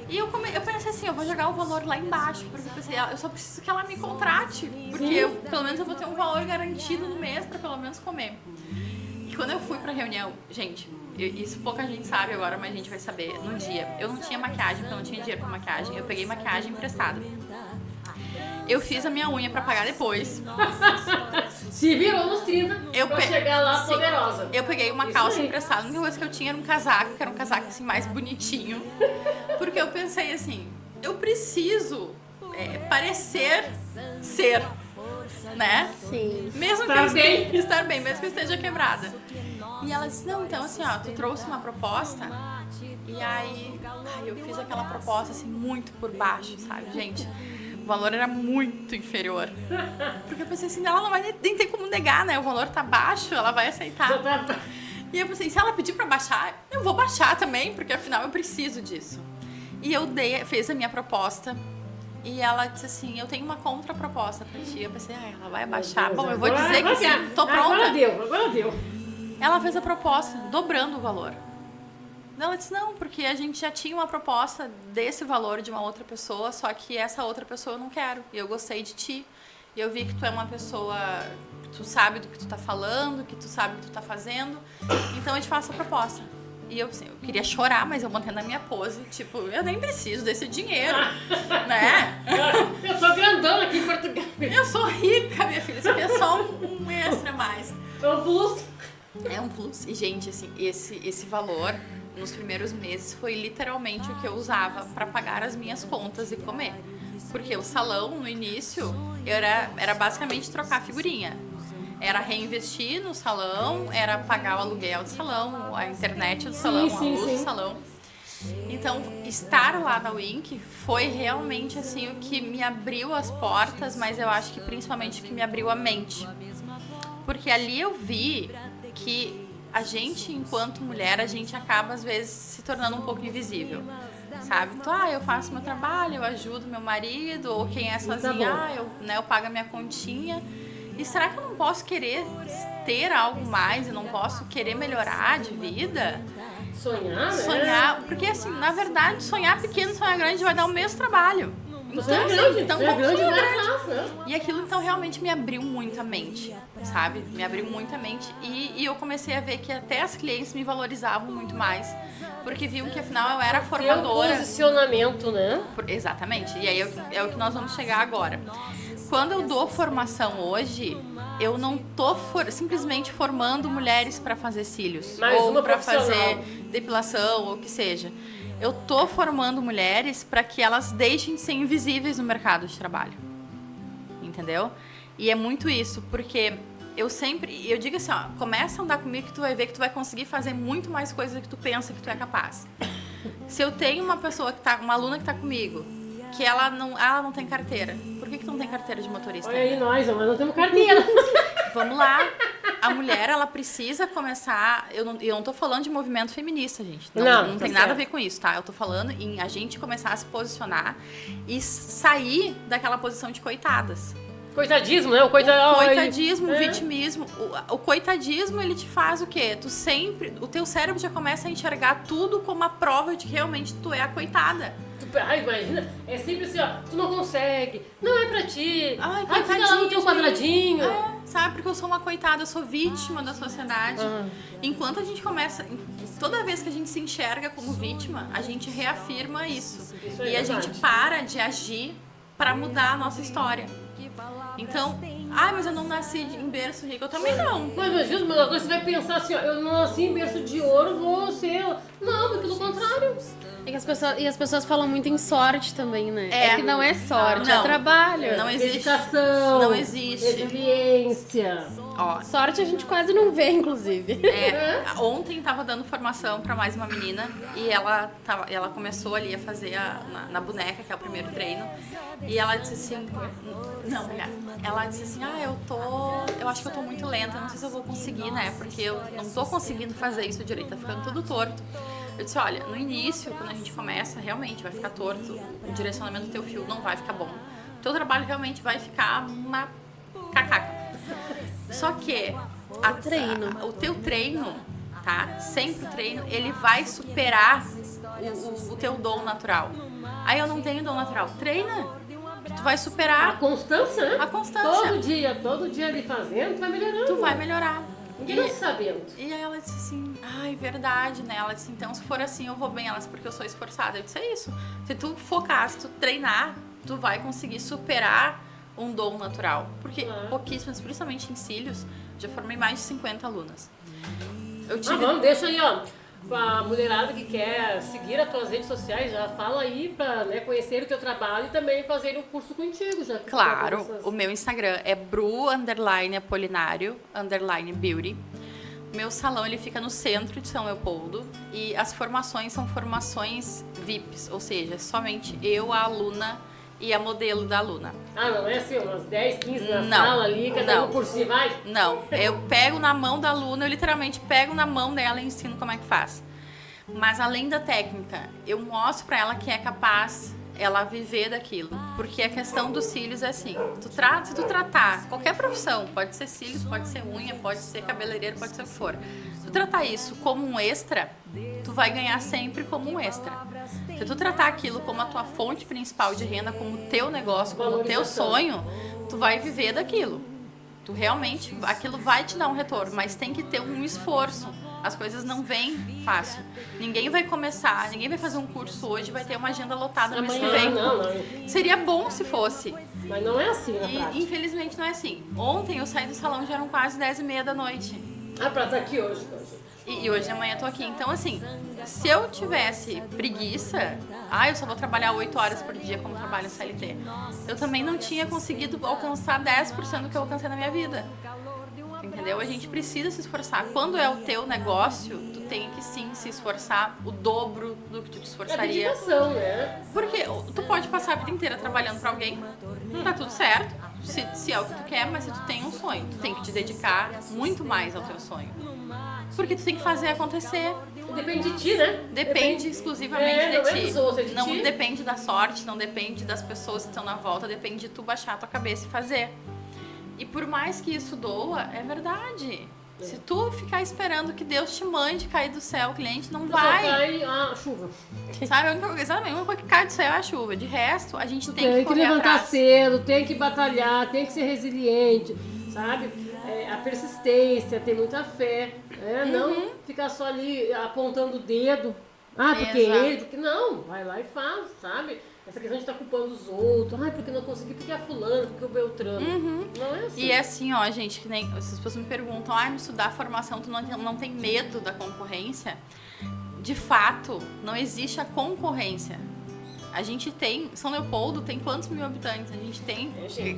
E eu pensei assim, eu vou jogar o valor lá embaixo, porque eu pensei, eu só preciso que ela me contrate, porque pelo menos eu vou ter um valor garantido no mês pra pelo menos comer. E quando eu fui pra reunião, gente, isso pouca gente sabe agora, mas a gente vai saber no dia. Eu não tinha maquiagem, porque eu não tinha dinheiro pra maquiagem, eu peguei maquiagem emprestada. Eu fiz a minha unha pra pagar depois. Se virou nos 30 pra chegar lá Sim. poderosa. Eu peguei uma Isso calça aí. emprestada, a única coisa que eu tinha era um casaco, que era um casaco assim mais bonitinho. Porque eu pensei assim, eu preciso parecer ser, né? Sim. Mesmo Estar que eu bem. estar bem, mesmo que eu esteja quebrada. E ela disse, não, então assim, ó, tu trouxe uma proposta. E aí eu fiz aquela proposta assim, muito por baixo, sabe, gente? O valor era muito inferior. Porque eu pensei assim, ela não vai nem ter como negar, né? O valor tá baixo, ela vai aceitar. Já tá- E eu pensei, se ela pedir pra baixar, eu vou baixar também, porque afinal eu preciso disso. E eu fez a minha proposta. E ela disse assim, eu tenho uma contraproposta pra ti. Eu pensei, ela vai abaixar. Bom, eu vou Agora- dizer que agora- sim, tô pronta. Agora deu. Ela fez a proposta, dobrando o valor. Ela disse, não, porque a gente já tinha uma proposta desse valor de uma outra pessoa, só que essa outra pessoa eu não quero. E eu gostei de ti. E eu vi que tu é uma pessoa, que tu sabe do que tu tá falando, que tu sabe o que tu tá fazendo. Então eu te faço a proposta. E eu, assim, eu queria chorar, mas eu mantendo a minha pose, tipo, eu nem preciso desse dinheiro, né? Eu tô grandona aqui em Portugal. Eu sou rica, minha filha, isso aqui é só um extra a mais. É um plus. É um plus. E, gente, assim, esse valor, nos primeiros meses, foi literalmente o que eu usava para pagar as minhas contas e comer. Porque o salão, no início, era basicamente trocar figurinha. Era reinvestir no salão, era pagar o aluguel do salão, a internet do salão, a luz do salão. Então, estar lá na Wink foi realmente, assim, o que me abriu as portas, mas eu acho que principalmente o que me abriu a mente. Porque ali eu vi que a gente, enquanto mulher, a gente acaba, às vezes, se tornando um pouco invisível, sabe? Então, eu faço meu trabalho, eu ajudo meu marido, ou quem é sozinha, eu pago a minha continha. E será que eu não posso querer ter algo mais? Eu não posso querer melhorar de vida? Sonhar, né? Sonhar, porque assim, na verdade, sonhar pequeno, sonhar grande vai dar o mesmo trabalho. Sonhar assim, grande, então sonhar vamos grande sonhar não é grande. fácil, né? E aquilo então realmente me abriu muito a mente, sabe? Me abriu muito a mente e eu comecei a ver que até as clientes me valorizavam muito mais, porque viam que afinal eu era Teu formadora. posicionamento, né? Exatamente, e aí é o que nós vamos chegar agora. Quando eu dou formação hoje, eu não tô simplesmente formando mulheres para fazer cílios Mais ou uma para profissional. fazer depilação ou o que seja. Eu tô formando mulheres para que elas deixem de ser invisíveis no mercado de trabalho. Entendeu? E é muito isso, porque eu digo assim, ó, começa a andar comigo que tu vai ver que tu vai conseguir fazer muito mais coisas do que tu pensa que tu é capaz. Se eu tenho uma aluna que tá comigo, que ela não tem carteira. Por que tu não tem carteira de motorista? Olha aí nós, mas não temos carteira. Vamos lá. A mulher, ela precisa começar... Eu não tô falando de movimento feminista, gente. Não Tá tem nada a certo. ver com isso, tá? Eu tô falando em a gente começar a se posicionar e sair daquela posição de coitadas. Coitadismo, né? O Coitadismo, É. vitimismo. O coitadismo, ele te faz o quê? O teu cérebro já começa a enxergar tudo como a prova de que realmente tu é a coitada. Ai, imagina, é sempre assim, ó, tu não consegue, não é pra ti. Ai, fica lá no coitadinho teu de quadradinho. Sabe? Porque eu sou uma coitada, eu sou vítima da sociedade. Enquanto a gente começa... Toda vez que a gente se enxerga como vítima, a gente reafirma isso. Isso é E a verdade. gente para de agir pra mudar a nossa história. Então, mas eu não nasci em berço rico. Eu também não. Mas imagina, mas agora você vai pensar assim, ó, eu não nasci em berço de ouro, vou ser... Não, pelo contrário. É que as pessoas falam muito em sorte também, né? É. Que não é sorte, Não. é trabalho. Não existe. Dedicação. Não existe. Resiliência. Ó, Sorte a gente quase não vê, inclusive. ontem tava dando formação pra mais uma menina e ela começou ali a fazer na boneca, que é o primeiro treino. E ela disse assim, não, mulher, ela disse assim, eu acho que eu tô muito lenta, não sei se eu vou conseguir, né? Porque eu não tô conseguindo fazer isso direito, tá ficando tudo torto. Eu disse, olha, no início, quando a gente começa, realmente vai ficar torto, o direcionamento do teu fio não vai ficar bom. O teu trabalho realmente vai ficar uma cacaca. Só que o teu treino, tá? Sempre o treino, ele vai superar o teu dom natural. Aí eu não tenho dom natural. Treina, que tu vai A superar constância, né? a constância. Todo dia ali fazendo, tu vai melhorando. Tu vai melhorar. Ninguém não sabendo. E aí ela disse assim, verdade, né? Ela disse, então se for assim eu vou bem. Ela disse, porque eu sou esforçada. Eu disse, é isso. Se tu focar, se tu treinar, tu vai conseguir superar um dom natural. Porque pouquíssimas, principalmente em cílios, já formei mais de 50 alunas. Eu tive... Vamos, deixa aí, ó. Pra mulherada que quer seguir as tuas redes sociais, já fala aí pra, né, conhecer o teu trabalho e também fazer um curso contigo. Já Claro, o meu Instagram é bru_apolinário_beauty. Meu salão ele fica no centro de São Leopoldo e as formações são formações VIPs, ou seja, somente eu, a aluna e a modelo da aluna. Não é assim, umas 10, 15 na Não, sala ali, cada um por si, vai? Não, eu pego na mão da aluna, eu literalmente pego na mão dela e ensino como é que faz. Mas além da técnica, eu mostro pra ela que é capaz ela viver daquilo. Porque a questão dos cílios é assim, se tu tratar qualquer profissão, pode ser cílios, pode ser unha, pode ser cabeleireiro, pode ser o que for. Se tu tratar isso como um extra, tu vai ganhar sempre como um extra. Se tu tratar aquilo como a tua fonte principal de renda, como o teu negócio, como o teu sonho, tu vai viver daquilo. Tu realmente, aquilo vai te dar um retorno, mas tem que ter um esforço. As coisas não vêm fácil. Ninguém vai começar, ninguém vai fazer um curso hoje e vai ter uma agenda lotada no mês que vem. Não. Seria bom se fosse. Mas não é assim na E prática. infelizmente não é assim. Ontem eu saí do salão, já eram quase 10h30 da noite. Pra estar aqui hoje. E hoje de manhã eu tô aqui. Então, assim, se eu tivesse preguiça, eu só vou trabalhar 8 horas por dia como trabalho no CLT, eu também não tinha conseguido alcançar 10% do que eu alcancei na minha vida. Entendeu? A gente precisa se esforçar. Quando é o teu negócio, tu tem que sim se esforçar o dobro do que tu te esforçaria. É dedicação, né? Porque tu pode passar a vida inteira trabalhando pra alguém, tá tudo certo, se é o que tu quer, mas se tu tem um sonho, tu tem que te dedicar muito mais ao teu sonho. Porque tu tem que fazer acontecer. Depende de ti, né? Depende exclusivamente não de é ti. dos outros, é de Não ti. depende da sorte, não depende das pessoas que estão na volta, depende de tu baixar a tua cabeça e fazer. E por mais que isso doa, é verdade. Se tu ficar esperando que Deus te mande cair do céu, o cliente não vai. Só cai a chuva. Sabe? A única coisa que cai do céu é a chuva. De resto, a gente tem Tem que que correr levantar atrás. cedo, tem que batalhar, tem que ser resiliente, sabe? A persistência, ter muita fé, não ficar só ali apontando o dedo. Porque Exato. ele, porque não, vai lá e faz, sabe? Essa questão de estar culpando os outros, porque não consegui, porque é fulano, porque o Beltrano. Não é assim. E é assim, ó, gente, que nem as pessoas me perguntam, me estudar formação, tu não tem medo da concorrência? De fato, não existe a concorrência. A gente tem, São Leopoldo tem quantos mil habitantes? A gente tem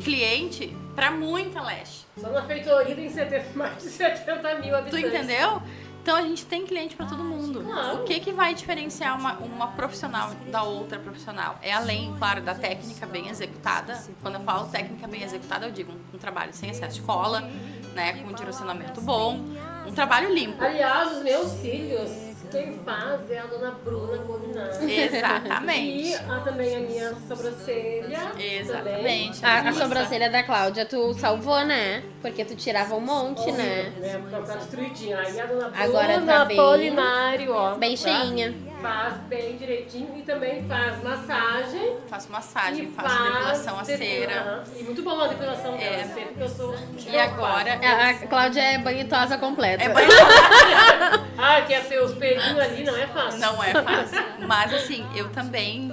cliente pra muita leste. Só na feitoria tem mais de 70 mil habitantes. Tu entendeu? Então a gente tem cliente pra todo mundo. Claro. O que vai diferenciar uma profissional da outra profissional? É além, claro, da técnica bem executada. Quando eu falo técnica bem executada, eu digo um trabalho sem excesso de cola, né, com um direcionamento bom, um trabalho limpo. Aliás, os meus cílios, quem faz é a dona Bruna Molinari. Exatamente. E também a minha sobrancelha. Exatamente. A sobrancelha da Cláudia tu salvou, né? Porque tu tirava um monte, né? Porque tá destruidinha. Aí a dona Bruna Agora tá bem- Molinari, ó. Bem cheinha. Faz bem direitinho e também faz massagem. Faço massagem, E faço depilação a cera. Aham. E muito bom a depilação dela, sempre que eu sou... E agora... A Cláudia é banhitosa completa. É banho. Que é ter os pelinhos ali, não é fácil. Não é fácil. Mas assim, eu também,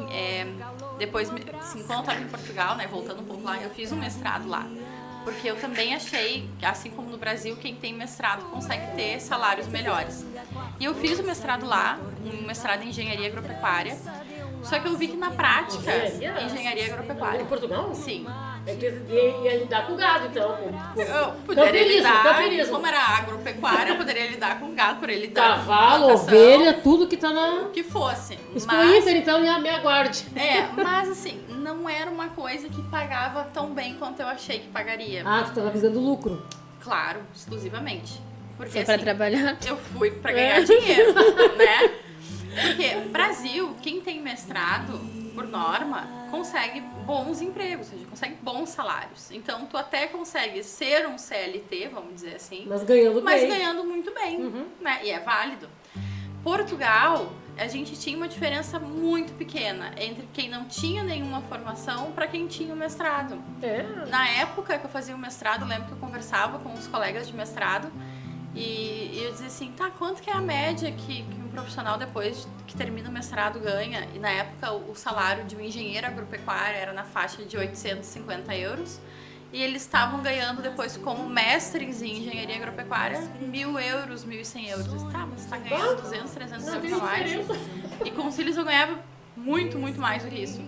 depois, assim, quando eu tava em Portugal, né, voltando um pouco lá, eu fiz um mestrado lá. Porque eu também achei, assim como no Brasil, quem tem mestrado consegue ter salários melhores. E eu fiz o mestrado lá, um mestrado em engenharia agropecuária. Só que eu vi que na prática, engenharia agropecuária. Em Portugal? Sim. É que ia lidar com o gado, então. Eu poderia Camperismo, lidar, camperismo. como era agropecuária, eu poderia lidar com gado, poderia lidar com Cavalo, plantação, ovelha, tudo que tá na... o que fosse. Expo Mas, Inter, então me aguarde. mas assim, não era uma coisa que pagava tão bem quanto eu achei que pagaria. Tu tava visando lucro. Claro, exclusivamente. Porque Foi pra assim, trabalhar. eu fui pra ganhar dinheiro, né? Porque Brasil, quem tem mestrado, por norma, consegue bons empregos, ou seja, consegue bons salários. Então, tu até consegue ser um CLT, vamos dizer assim, Mas ganhando mas bem. ganhando muito bem, né? E é válido. Portugal, a gente tinha uma diferença muito pequena entre quem não tinha nenhuma formação para quem tinha o mestrado. Na época que eu fazia o mestrado, eu lembro que eu conversava com os colegas de mestrado e eu dizia assim, quanto que é a média que um profissional, depois que termina o mestrado, ganha, e na época o salário de um engenheiro agropecuário era na faixa de 850 euros, e eles estavam ganhando depois como mestres em engenharia agropecuária 1.000 euros, 1.100 euros. Tá, mas você tá ganhando 200, 300 euros a mais. E com os filhos eu ganhava muito, muito mais do que isso.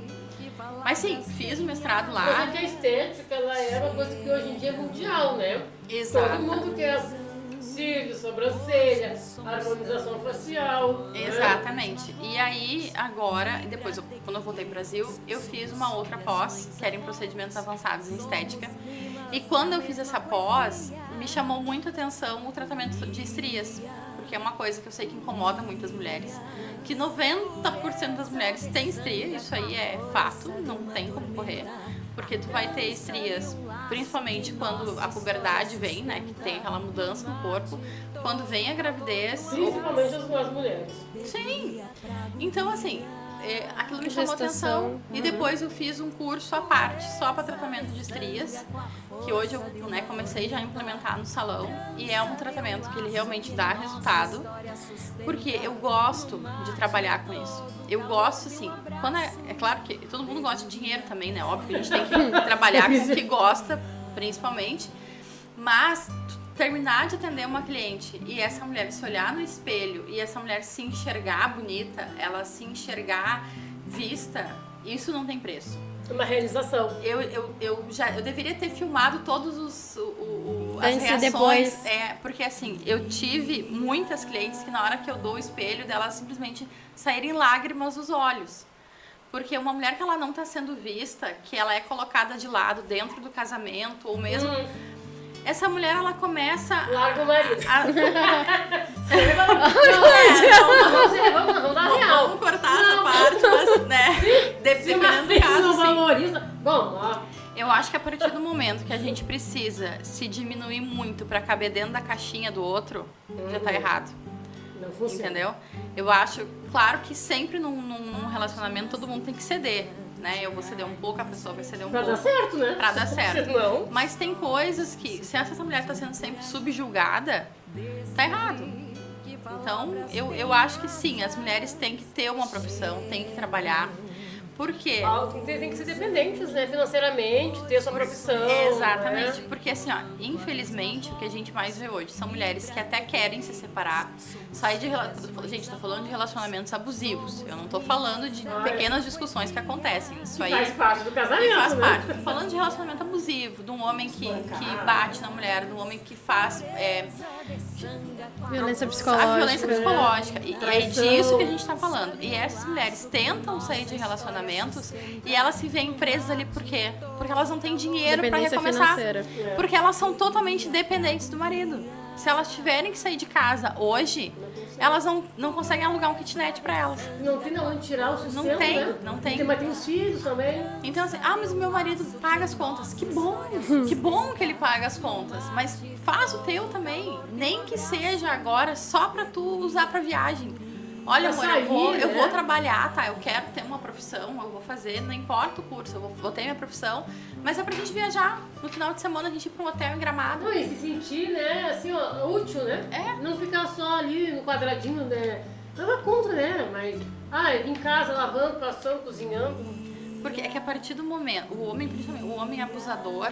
Mas sim, fiz o mestrado lá. Mas é que a estética, ela é uma coisa que hoje em dia é mundial, né? Exato. Todo mundo quer cílios, sobrancelha, harmonização facial. Exatamente. Né? E aí, agora, depois, quando eu voltei pro Brasil, eu fiz uma outra pós, que era em procedimentos avançados em estética. E quando eu fiz essa pós, me chamou muito a atenção o tratamento de estrias, porque é uma coisa que eu sei que incomoda muitas mulheres. Que 90% das mulheres têm estria, isso aí é fato, não tem como correr. Porque tu vai ter estrias, principalmente quando a puberdade vem, né? Que tem aquela mudança no corpo. Quando vem a gravidez... Principalmente as mulheres. Sim! Então, assim, aquilo me chamou Gestação. atenção. E depois eu fiz um curso à parte, só para tratamento de estrias. Que hoje eu comecei já a implementar no salão. E é um tratamento que ele realmente dá resultado. Porque eu gosto de trabalhar com isso. Eu gosto, assim, quando é claro que todo mundo gosta de dinheiro também, né? Óbvio que a gente tem que trabalhar com o que gosta, principalmente. Mas terminar de atender uma cliente e essa mulher se olhar no espelho e essa mulher se enxergar bonita, ela se enxergar vista, isso não tem preço. Uma realização. Eu deveria ter filmado todos as Antes e reações. depois. Porque assim, eu tive muitas clientes que na hora que eu dou o espelho delas simplesmente saírem lágrimas dos olhos. Porque uma mulher que ela não está sendo vista, que ela é colocada de lado dentro do casamento, ou mesmo... Essa mulher, ela começa... Larga o marido. Vamos dar real. Vamos cortar essa parte, mas, né? Dependendo do caso, não sim. valoriza. Bom, ó. Eu acho que a partir do momento que a gente precisa se diminuir muito pra caber dentro da caixinha do outro, já tá errado. Não funciona. Entendeu? Eu acho, claro que sempre num relacionamento todo mundo tem que ceder, né? Eu vou ceder um pouco, a pessoa vai ceder um Pra pouco. dar certo, né? Pra dar certo. Não. Mas tem coisas que, se essa mulher tá sendo sempre subjugada, tá errado. Então, eu acho que sim, as mulheres têm que ter uma profissão, têm que trabalhar. Por quê? Tem que ser dependentes, né? Financeiramente, ter sua profissão. Exatamente, Né? porque assim, ó, infelizmente, o que a gente mais vê hoje são mulheres que até querem se separar, sair de gente, tô falando de relacionamentos abusivos. Eu não tô falando de pequenas discussões que acontecem. Isso aí Faz parte do casamento, faz né? parte. Tô falando de relacionamento abusivo, de um homem que bate na mulher, de um homem que faz Violência psicológica. a violência psicológica. E é disso que a gente tá falando. E essas mulheres tentam sair de relacionamentos e elas se veem presas ali por quê? Porque elas não têm dinheiro pra Dependência recomeçar. financeira. Porque elas são totalmente dependentes do marido. Se elas tiverem que sair de casa hoje, elas não conseguem alugar um kitnet pra elas. Não tem de onde tirar o sustento, Não tem, né? não tem. Mas tem os filhos também. Então assim, mas o meu marido paga as contas. Que bom que ele paga as contas. Mas faz o teu também. Nem que seja agora só pra tu usar pra viagem. Olha, Pra amor, sair, eu né? vou trabalhar, tá? Eu quero ter uma profissão, eu vou fazer, não importa o curso, eu vou ter minha profissão. Mas é pra gente viajar. No final de semana a gente ir pra um hotel em Gramado. Não, e se sentir, né, assim, ó, útil, né? Não ficar só ali no quadradinho, né? Nada contra, né? Mas, em casa, lavando, passando, cozinhando. Porque é que a partir do momento, o homem, principalmente, o homem abusador,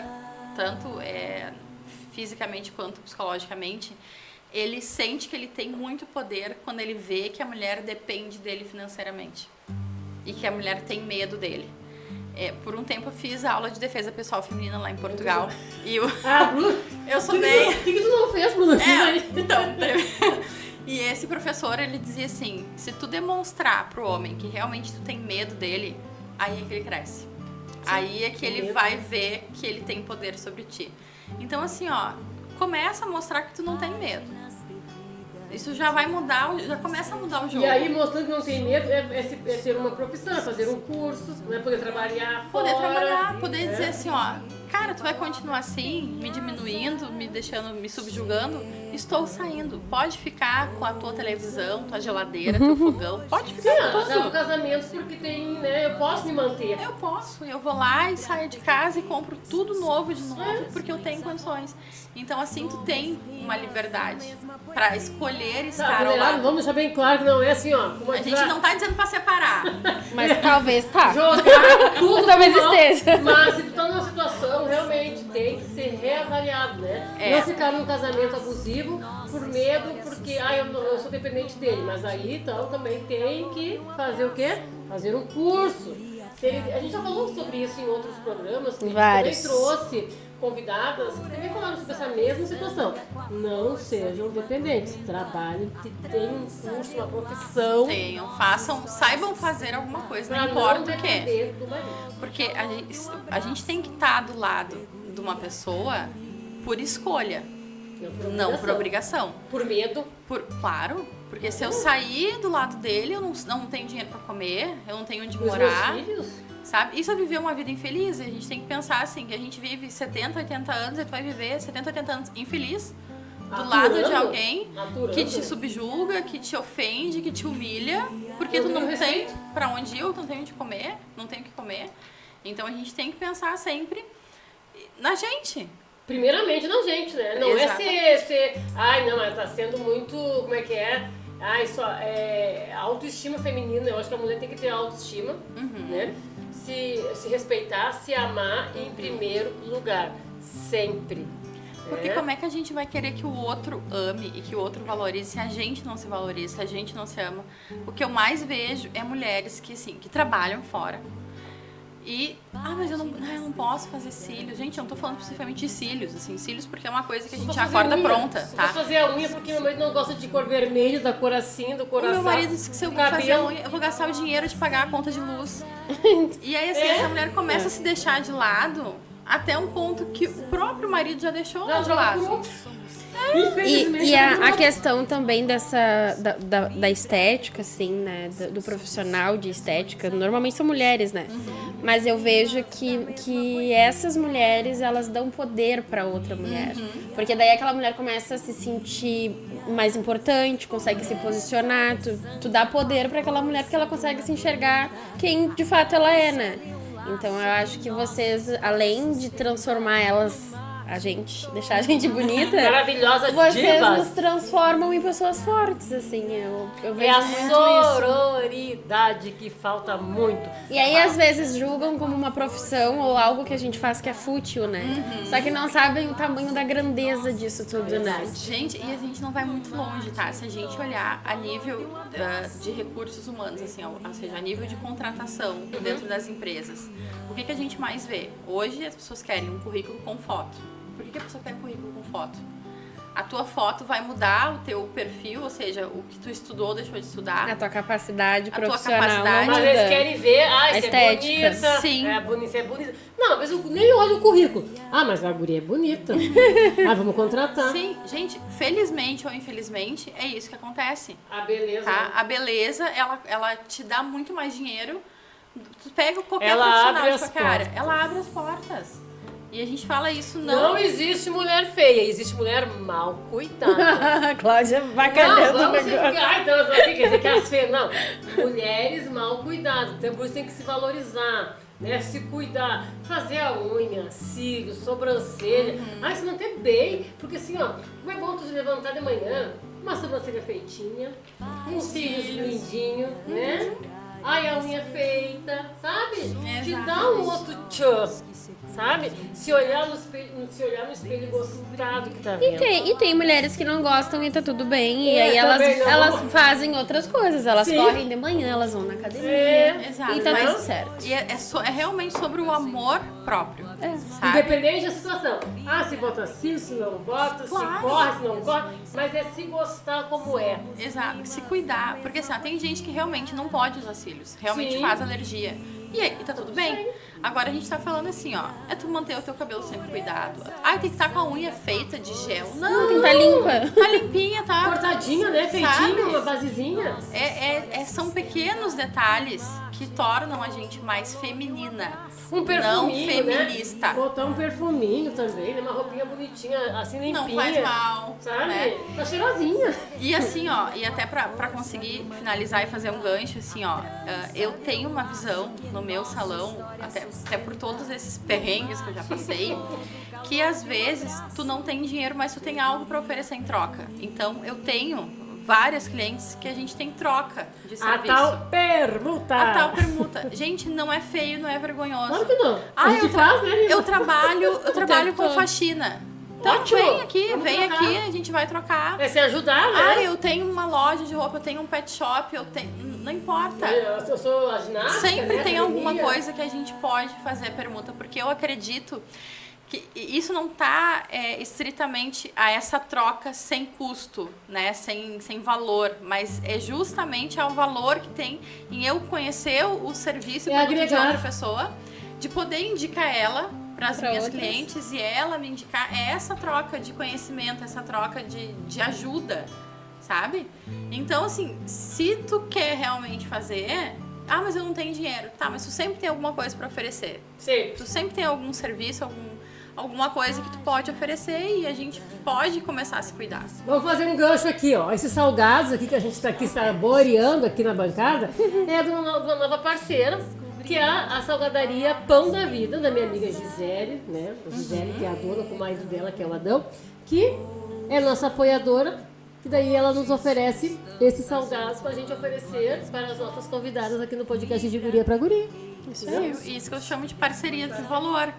tanto fisicamente quanto psicologicamente, ele sente que ele tem muito poder quando ele vê que a mulher depende dele financeiramente. E que a mulher tem medo dele. Por um tempo eu fiz aula de defesa pessoal feminina lá em Portugal. E Bruna, eu sou bem... O que tu não fez, Bruna? Então... E esse professor, ele dizia assim, se tu demonstrar pro homem que realmente tu tem medo dele, aí é que ele cresce. Sim. Aí é que ele vai ver que ele tem poder sobre ti. Então assim, começa a mostrar que tu não tem medo. Isso já vai mudar, já começa a mudar o jogo. E aí, mostrando que não tem medo, é ter uma profissão, fazer um curso, né? Poder trabalhar fora. Poder dizer assim, cara, tu vai continuar assim, me diminuindo, me deixando, me subjugando? Estou saindo. Pode ficar com a tua televisão, tua geladeira, teu fogão. Pode ficar com Sim, tudo. no casamento porque tem, né? Eu posso me manter. Eu posso. Eu vou lá e saio de casa e compro tudo novo de novo, porque eu tenho condições. Então, assim, tu tem uma liberdade pra escolher estar ao Vulnerável, lado. vamos deixar bem claro que não é assim, ó. Como A gente não tá dizendo pra separar. Mas talvez tá. jogar tudo Talvez pro mal, esteja. Mas se tu tá numa situação, realmente tem que ser reavaliado, né? É. Não ficar num casamento abusivo por medo, porque eu sou dependente dele. Mas aí, então, também tem que fazer o quê? Fazer um curso. A gente já falou sobre isso em outros programas, que Vários. também trouxe convidadas que também falaram sobre essa mesma situação. Não sejam dependentes, trabalhem, tenham um curso, uma profissão Tenham, façam, saibam fazer alguma coisa, para não não importa o quê. depender do marido. Porque a gente tem que estar do lado de uma pessoa por escolha, não por obrigação. Por medo. Claro, porque se eu sair do lado dele, eu não tenho dinheiro pra comer, eu não tenho onde Os morar, meus filhos. sabe? Isso é viver uma vida infeliz. A gente tem que pensar assim, que a gente vive 70, 80 anos e tu vai viver 70, 80 anos infeliz do lado de alguém que te subjuga, que te ofende, que te humilha, porque tu não tem pra onde ir, tu não tem onde comer, não tem o que comer. Então a gente tem que pensar sempre na gente. Primeiramente na gente, né? Não Exatamente. é ser. Ai, não, mas tá sendo muito. Como é que é? Ai, só. Autoestima feminina. Eu acho que a mulher tem que ter autoestima, né? Se respeitar, se amar em primeiro lugar. Sempre. Porque como é que a gente vai querer que o outro ame e que o outro valorize se a gente não se valoriza, se a gente não se ama? O que eu mais vejo é mulheres que, assim, que trabalham fora. E, mas eu não posso fazer cílios. Gente, eu não tô falando especificamente de cílios, assim, cílios porque é uma coisa que a gente acorda pronta, Só tá? posso fazer a unha porque meu marido não gosta de cor vermelha, da cor assim, do O coração. meu marido disse que se eu vou fazer a unha, eu vou gastar o dinheiro de pagar a conta de luz. E aí, assim, essa mulher começa a se deixar de lado até um ponto que o próprio marido já deixou Não, de joga lado. por outro. Infelizmente, E joga por a outro. questão também da estética, assim, né? Do profissional de estética, normalmente são mulheres, né? Mas eu vejo que essas mulheres, elas dão poder pra outra mulher. Porque daí aquela mulher começa a se sentir mais importante, consegue se posicionar, tu dá poder pra aquela mulher porque ela consegue se enxergar quem de fato ela é, né? Então eu acho que vocês, além de transformar elas, deixar a gente bonita, Maravilhosa vocês divas. nos transformam em pessoas fortes, assim, eu vejo É a muito isso. sororidade que falta muito. E aí, às vezes, julgam como uma profissão ou algo que a gente faz que é fútil, né? Só que não sabem o tamanho da grandeza disso tudo, né? Gente, e a gente não vai muito longe, tá? Se a gente olhar a nível de recursos humanos, assim, ou seja, a nível de contratação dentro das empresas, o que a gente mais vê? Hoje as pessoas querem um currículo com foto. Por que a pessoa quer um currículo com foto? A tua foto vai mudar o teu perfil, ou seja, o que tu estudou, deixou de estudar. A tua capacidade tua profissional capacidade. não Mas eles muda. querem ver, A se estética. é bonita. Sim. É bonita, se é bonita. Não, às vezes eu nem olho o currículo. Mas a guria é bonita. Vamos contratar. Sim, gente, felizmente ou infelizmente, é isso que acontece. A beleza. Tá? A beleza, ela te dá muito mais dinheiro. Tu pega qualquer Ela profissional abre de as qualquer área, portas. ela abre as portas. E a gente fala isso Não existe mulher feia, existe mulher mal cuidada. A Cláudia Não, bacalhando o vamos negócio. simplificar, então, quer dizer que as feias, não. Mulheres mal cuidadas, então por isso tem que se valorizar, né? Se cuidar, fazer a unha, cílios, sobrancelha, se manter bem, porque assim, ó, como é bom tu se levantar de manhã, uma sobrancelha feitinha, uns cílios lindinhos, né? A unha feita, sabe? Te dá um outro tchan, sabe? Se olhar no espelho e gostar do que tá vendo. E tem mulheres que não gostam e tá tudo bem. E aí também não. elas fazem outras coisas. Elas Sim. correm de manhã, elas vão na academia. Exato. E tá Mas- tudo certo. E é realmente sobre o amor próprio. Sabe? Independente da situação. Se bota cílio, se não bota, Claro. se corre, se não corre, mas é se gostar como é. Exato, se cuidar. Porque assim, ó, tem gente que realmente não pode usar cílios, realmente Sim. faz alergia. E aí, tá tudo bem. Agora a gente tá falando assim, ó, é tu manter o teu cabelo sempre cuidado. Ai, tem que estar com a unha feita de gel. Não, Tem que estar limpa. tá limpinha, tá? Cortadinha, né? Feitinha, Sabe? uma basezinha. São pequenos detalhes que tornam a gente mais feminina. Um perfuminho, não feminista. né? Botar um perfuminho também, né? Uma roupinha bonitinha, assim, limpinha. Não faz mal, sabe? né? Tá cheirosinha. E assim, ó, e até pra conseguir finalizar e fazer um gancho, assim, ó, eu tenho uma visão no meu salão, até por todos esses perrengues que eu já passei, que às vezes tu não tem dinheiro, mas tu tem algo pra oferecer em troca. Então, eu tenho várias clientes que a gente tem troca de serviço. A tal permuta. A tal permuta. Gente, não é feio, não é vergonhoso. Claro que não. A gente faz, né, Lívia? Eu trabalho com todo. faxina. Então, Ótimo. vem Vamos aqui, trocar. a gente vai trocar. É se ajudar, né? Ah, eu tenho uma loja de roupa, eu tenho um pet shop, não importa. Eu sou a ginástica, Sempre né? tem alguma Academia. coisa que a gente pode fazer permuta, porque eu acredito que isso não tá estritamente a essa troca sem custo, né? Sem valor, mas é justamente ao valor que tem em eu conhecer o serviço e É produto de agregar. outra pessoa, de poder indicar ela para as Pra minhas outras. clientes e ela me indicar. É essa troca de conhecimento, essa troca de ajuda, sabe? Então, assim, se tu quer realmente fazer... Ah, mas eu não tenho dinheiro. Tá, mas tu sempre tem alguma coisa para oferecer. Sempre. Tu sempre tem algum serviço, alguma coisa que tu pode oferecer e a gente pode começar a se cuidar. Vamos fazer um gancho aqui, ó. Esses salgados aqui que a gente tá aqui saboreando aqui na bancada é de uma nova parceira, que é a salgadaria Pão da Vida, da minha amiga Gisele, né? A Gisele, que é a dona com o marido dela, que é o Adão, que é nossa apoiadora, e daí ela nos oferece esses salgados pra gente oferecer para as nossas convidadas aqui no podcast de Guria pra Guria. Isso que eu chamo de parceria de valor.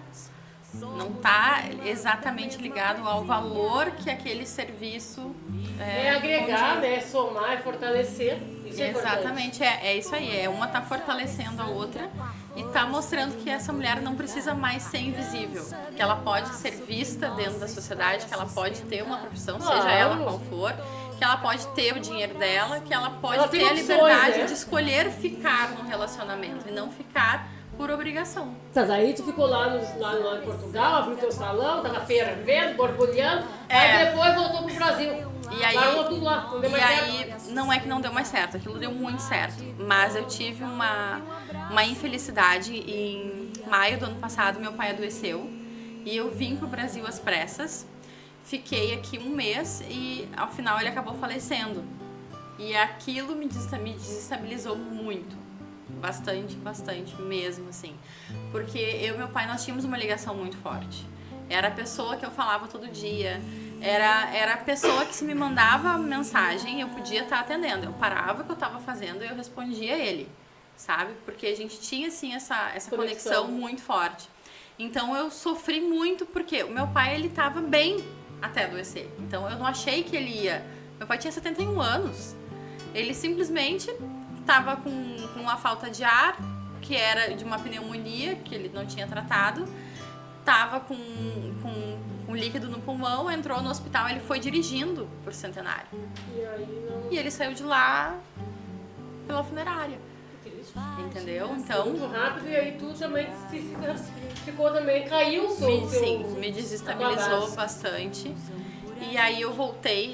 Não tá exatamente ligado ao valor que aquele serviço É agregar, condiz. né? Somar e fortalecer. Isso é importante. Exatamente, é isso aí. Uma tá fortalecendo a outra e tá mostrando que essa mulher não precisa mais ser invisível. Que ela pode ser vista dentro da sociedade, que ela pode ter uma profissão, Claro. seja ela qual for, que ela pode ter o dinheiro dela, que ela pode Ela tem ter a opções, liberdade né? de escolher ficar num relacionamento e não ficar por obrigação. Tá, daí tu ficou lá em Portugal, abriu teu salão, tava fervendo, borbulhando, aí depois voltou pro Brasil. E aí, Largou tudo lá, não deu mais certo. não é que não deu mais certo, aquilo deu muito certo. Mas eu tive uma infelicidade. Em maio do ano passado, meu pai adoeceu e eu vim pro Brasil às pressas. Fiquei aqui um mês e ao final ele acabou falecendo. E aquilo me desestabilizou muito. Bastante mesmo, assim. Porque eu e meu pai, nós tínhamos uma ligação muito forte. Era a pessoa que eu falava todo dia. Era a pessoa que se me mandava mensagem, eu podia estar atendendo. Eu parava o que eu estava fazendo e eu respondia a ele, sabe? Porque a gente tinha, assim, essa conexão muito forte. Então, eu sofri muito porque o meu pai, ele estava bem até adoecer. Então, eu não achei que ele ia... Meu pai tinha 71 anos. Ele simplesmente estava com uma falta de ar, que era de uma pneumonia, que ele não tinha tratado. Tava com líquido no pulmão, entrou no hospital, ele foi dirigindo por Centenário. E aí não... E ele saiu de lá pela funerária. Que triste. Entendeu? Então, Muito rápido, e aí tu também ficou também, caiu o me desestabilizou bastante. E aí eu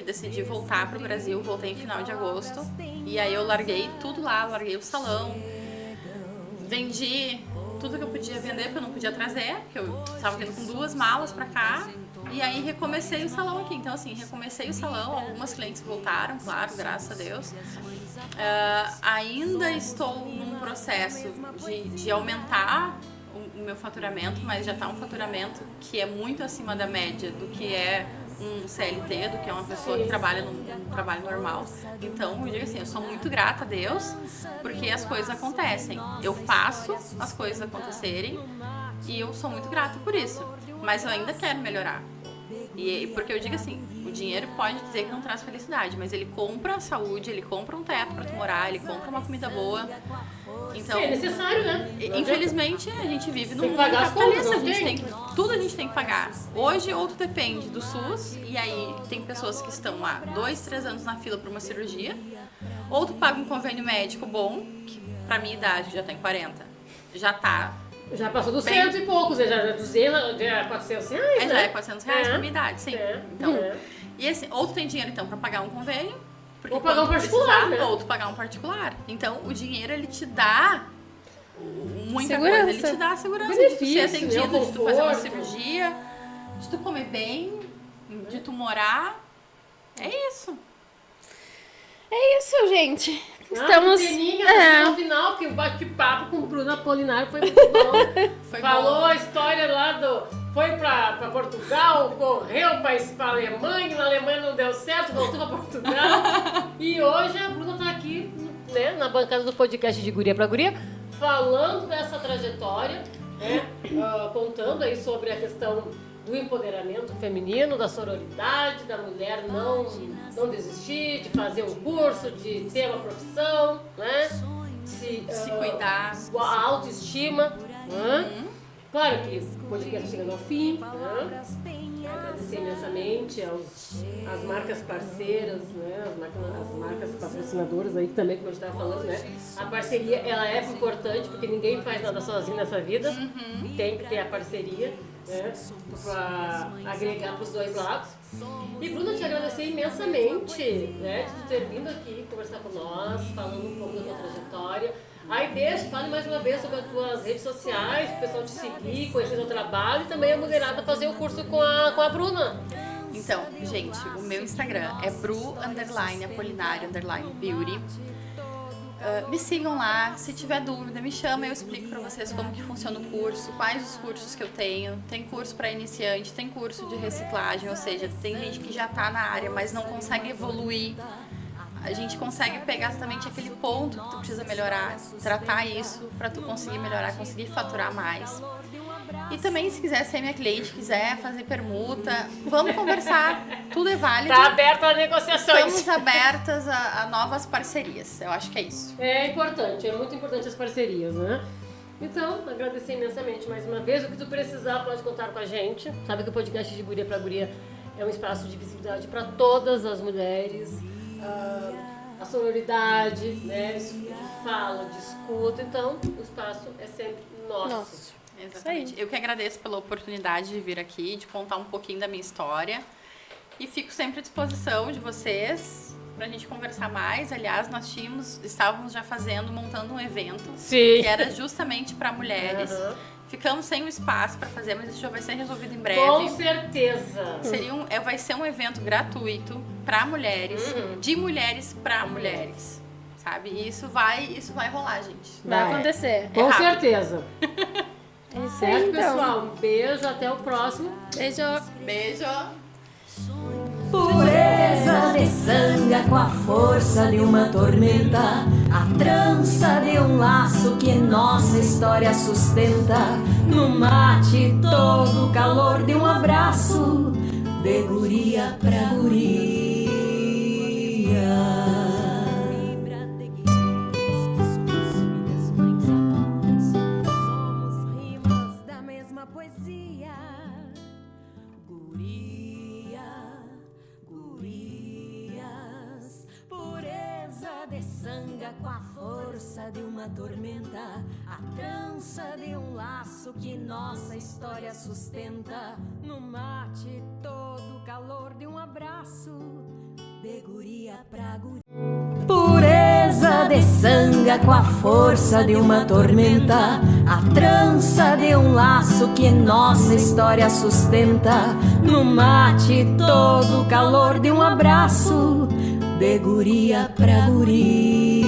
decidi voltar pro Brasil, voltei em final de agosto. E aí eu larguei tudo lá, larguei o salão, vendi tudo que eu podia vender, porque eu não podia trazer, porque eu estava vindo com 2 malas pra cá. E aí recomecei o salão aqui. Então, assim, recomecei o salão, algumas clientes voltaram, claro, graças a Deus. Ainda estou num processo de aumentar o meu faturamento, mas já está um faturamento que é muito acima da média do que é um CLT, do que é uma pessoa que trabalha num trabalho normal. Então, eu digo assim, eu sou muito grata a Deus, porque as coisas acontecem. Eu faço as coisas acontecerem e eu sou muito grata por isso. Mas eu ainda quero melhorar. Porque eu digo assim, o dinheiro pode dizer que não traz felicidade, mas ele compra a saúde, ele compra um teto pra tu morar, ele compra uma comida boa. Então, é necessário, né? Infelizmente, a gente vive num Tem que mundo pagar as capitalista, contas, tudo a gente tem que pagar. Hoje, ou tu depende do SUS, e aí tem pessoas que estão há 2, 3 anos na fila pra uma cirurgia, ou tu paga um convênio médico bom, que pra minha idade já tem 40, já tá. Já passou dos Bem- 100 e poucos, já é 200, já é 400 reais, Já né? é 400 reais por unidade, sim. Então, É. e assim, ou tu tem dinheiro então pra pagar um convênio, porque Ou pagar quando um tu particular, precisar, né? ou tu pagar um particular. Então, o dinheiro ele te dá muita Segurança. coisa, ele te dá a segurança de tu Benefício, ser atendido, né? O de tu fazer uma conforto. cirurgia, de tu comer bem, de tu morar. É isso. É isso, gente. Ah, Estamos. que peninha, no final, porque o bate-papo com o Bruno Apolinário foi muito bom. Foi Falou bom. a história lá do... Foi pra Portugal, correu pra Alemanha, na Alemanha não deu certo, voltou pra Portugal. E hoje a Bruna tá aqui, né, na bancada do podcast de Guria pra Guria, falando dessa trajetória, né, contando aí sobre a questão do empoderamento feminino, da sororidade, da mulher não desistir, de fazer um curso, de ter uma profissão, né? Se cuidar. A autoestima. Né? Claro que o podcast chegando ao fim. Né? Agradecer imensamente às marcas parceiras, né? As marcas patrocinadoras aí também, como a gente estava falando, né? A parceria, ela é importante, porque ninguém faz nada sozinho nessa vida. Tem que ter a parceria, né? Para agregar para os dois lados. E Bruna, te agradecer imensamente, né? De tu ter vindo aqui conversar com nós, falando um pouco da tua trajetória. Aí fale mais uma vez sobre as tuas redes sociais, o pessoal te seguir, conhecer o teu trabalho e também a mulherada fazer o curso com a Bruna. Então, gente, o meu Instagram é bru_apolinário_beauty. Me sigam lá, se tiver dúvida, me chama, eu explico pra vocês como que funciona o curso, quais os cursos que eu tenho. Tem curso pra iniciante, tem curso de reciclagem, ou seja, tem gente que já tá na área, mas não consegue evoluir. A gente consegue pegar exatamente aquele ponto que tu precisa melhorar, tratar isso pra tu conseguir melhorar, conseguir faturar mais. E também, se quiser ser minha cliente, quiser fazer permuta, vamos conversar, tudo é válido. Tá aberta a negociações. Estamos abertas a novas parcerias, eu acho que é isso. É importante, é muito importante as parcerias, né? Então, agradecer imensamente mais uma vez. O que tu precisar, pode contar com a gente. Sabe que o podcast de Guria pra Guria é um espaço de visibilidade para todas as mulheres. A sororidade, né? Fala, discuta. Então, o espaço é sempre nosso. Exatamente. Eu que agradeço pela oportunidade de vir aqui, de contar um pouquinho da minha história. E fico sempre à disposição de vocês pra gente conversar mais. Aliás, estávamos já montando um evento. Sim. Que era justamente para mulheres. Ficamos sem o espaço para fazer, mas isso já vai ser resolvido em breve. Com certeza. Vai ser um evento gratuito para mulheres, de mulheres para mulheres, sabe? E isso vai rolar, gente. Vai acontecer. Com rápido. certeza. É isso aí, Certo, então. pessoal? Um beijo, até o próximo. Beijo. Beijo! Pureza de sanga com a força de uma tormenta, a trança de um laço que nossa história sustenta. No mate todo o calor de um abraço, de guria pra guria. Somos rimas da mesma poesia. Gurias, pureza de sanga com a força de uma tormenta, a trança de um laço que nossa história sustenta. No mate todo o calor de um abraço, de guria pra guria. Pureza de sanga com a força de uma tormenta, a trança de um laço que nossa história sustenta. No mate todo o calor de um abraço, de guria pra guria.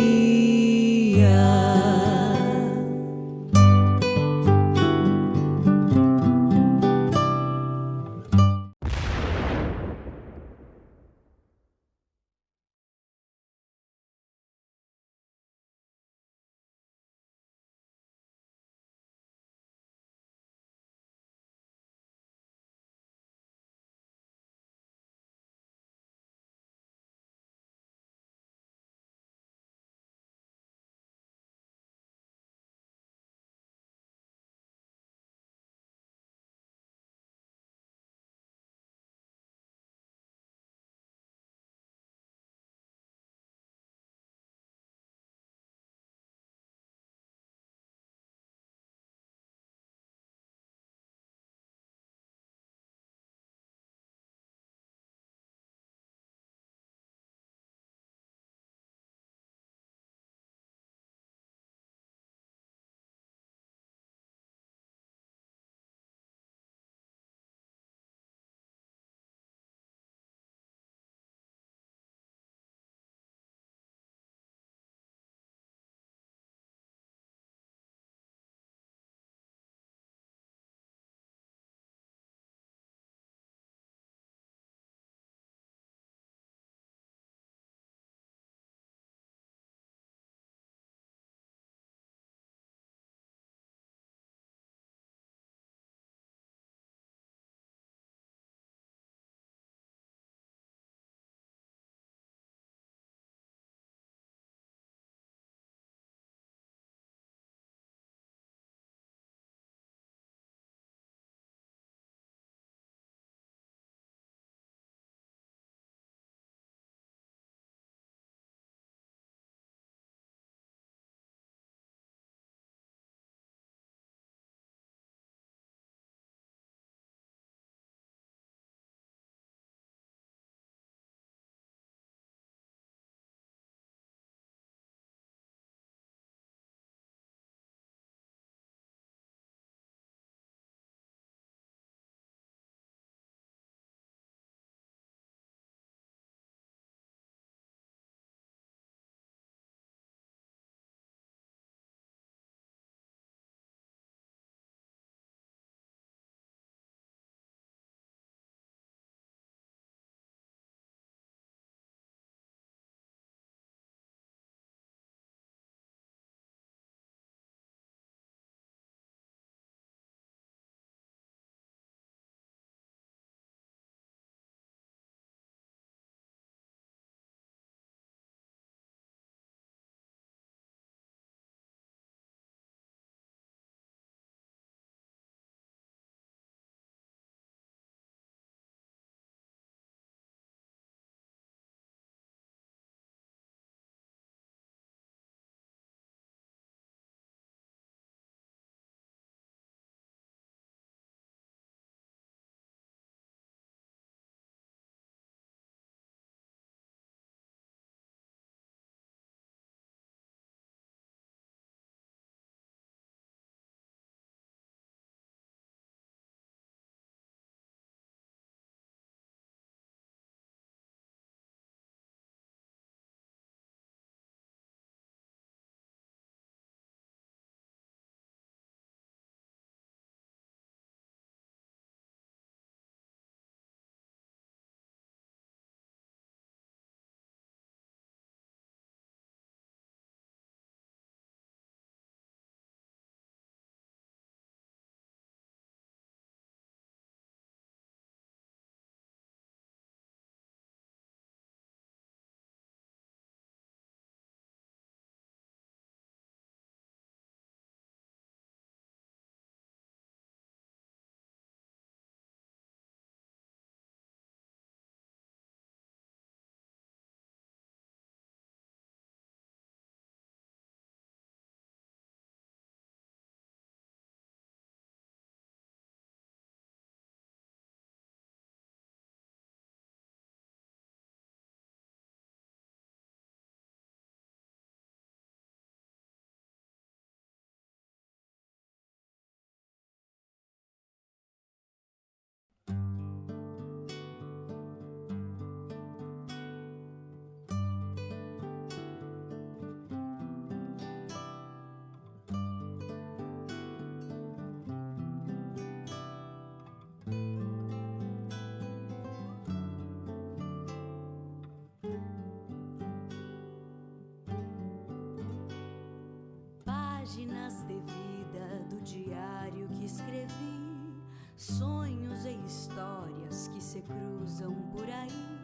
Páginas de vida do diário que escrevi, sonhos e histórias que se cruzam por aí.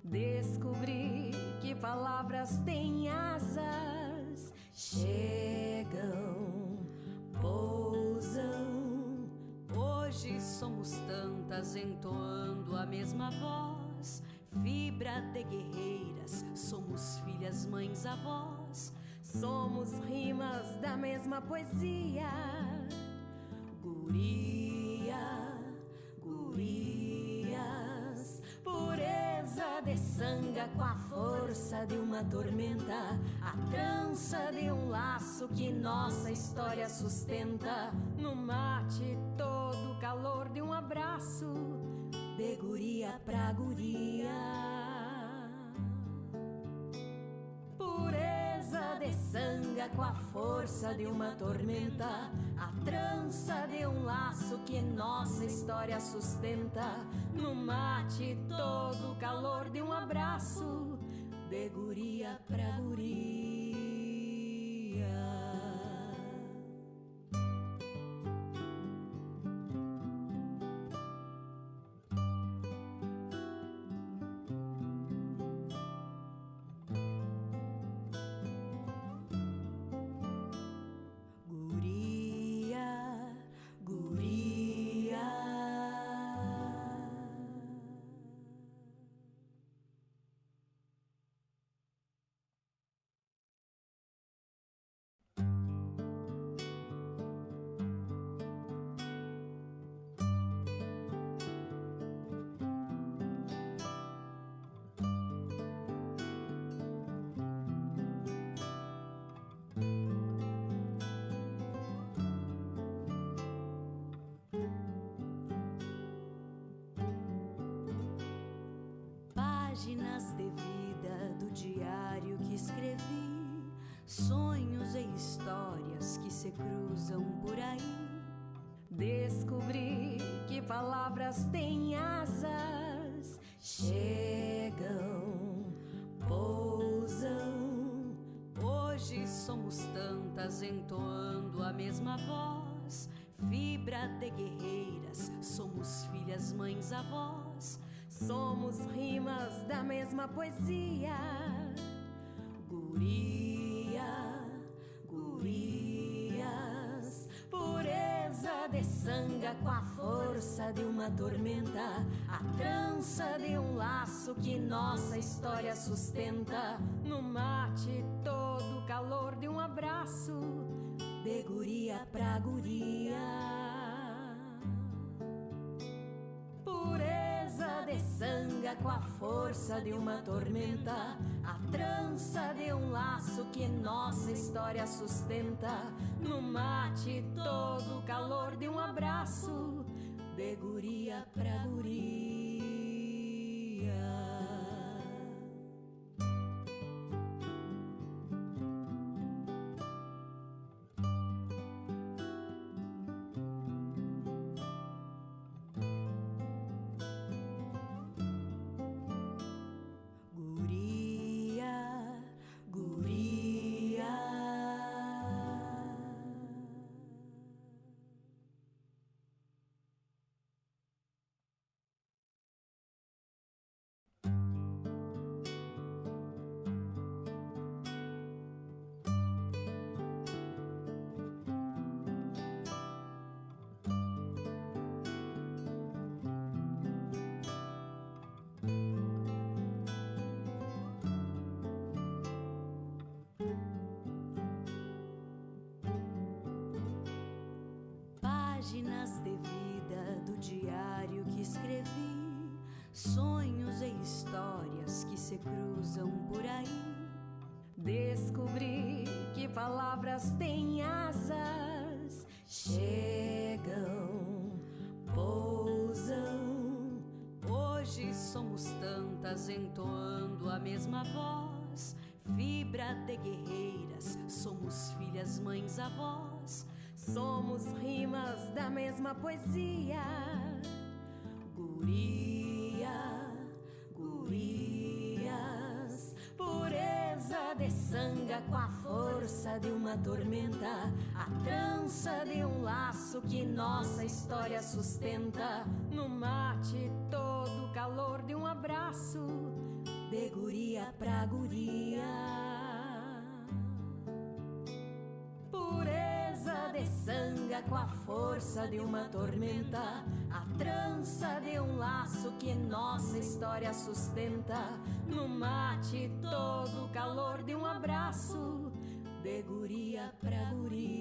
Descobri que palavras têm asas, chegam, pousam. Hoje somos tantas entoando a mesma voz, fibra de guerreiras, somos filhas, mães, avós. Somos rimas da mesma poesia, guria, gurias. Pureza de sanga com a força de uma tormenta, a trança de um laço que nossa história sustenta. No mate todo o calor de um abraço, de guria pra guria. Pureza de sanga com a força de uma tormenta, a trança de um laço que nossa história sustenta. No mate todo o calor de um abraço, de guria pra guria. Páginas de vida do diário que escrevi, sonhos e histórias que se cruzam por aí. Descobri que palavras têm asas, chegam, pousam. Hoje somos tantas entoando a mesma voz, fibra de guerreiras, somos filhas, mães, avós. Somos rimas da mesma poesia, guria, gurias. Pureza de sanga com a força de uma tormenta, a trança de um laço que nossa história sustenta. No mate todo o calor de um abraço, de guria pra guria. Pureza de sanga com a força de uma tormenta, a trança de um laço que nossa história sustenta. No mate todo o calor de um abraço, de guria pra guria. Páginas de vida do diário que escrevi, sonhos e histórias que se cruzam por aí. Descobri que palavras têm asas, chegam, pousam. Hoje somos tantas entoando a mesma voz, fibra de guerreiras, somos filhas, mães, avós. Somos rimas da mesma poesia, guria, gurias. Pureza de sanga com a força de uma uma tormenta, a trança de um laço que nossa história sustenta. No mate todo o calor de um abraço, de guria pra guria. Pureza de sanga com a força de uma tormenta, a trança de um laço que nossa história sustenta. No mate todo o calor de um abraço, de guria pra guria.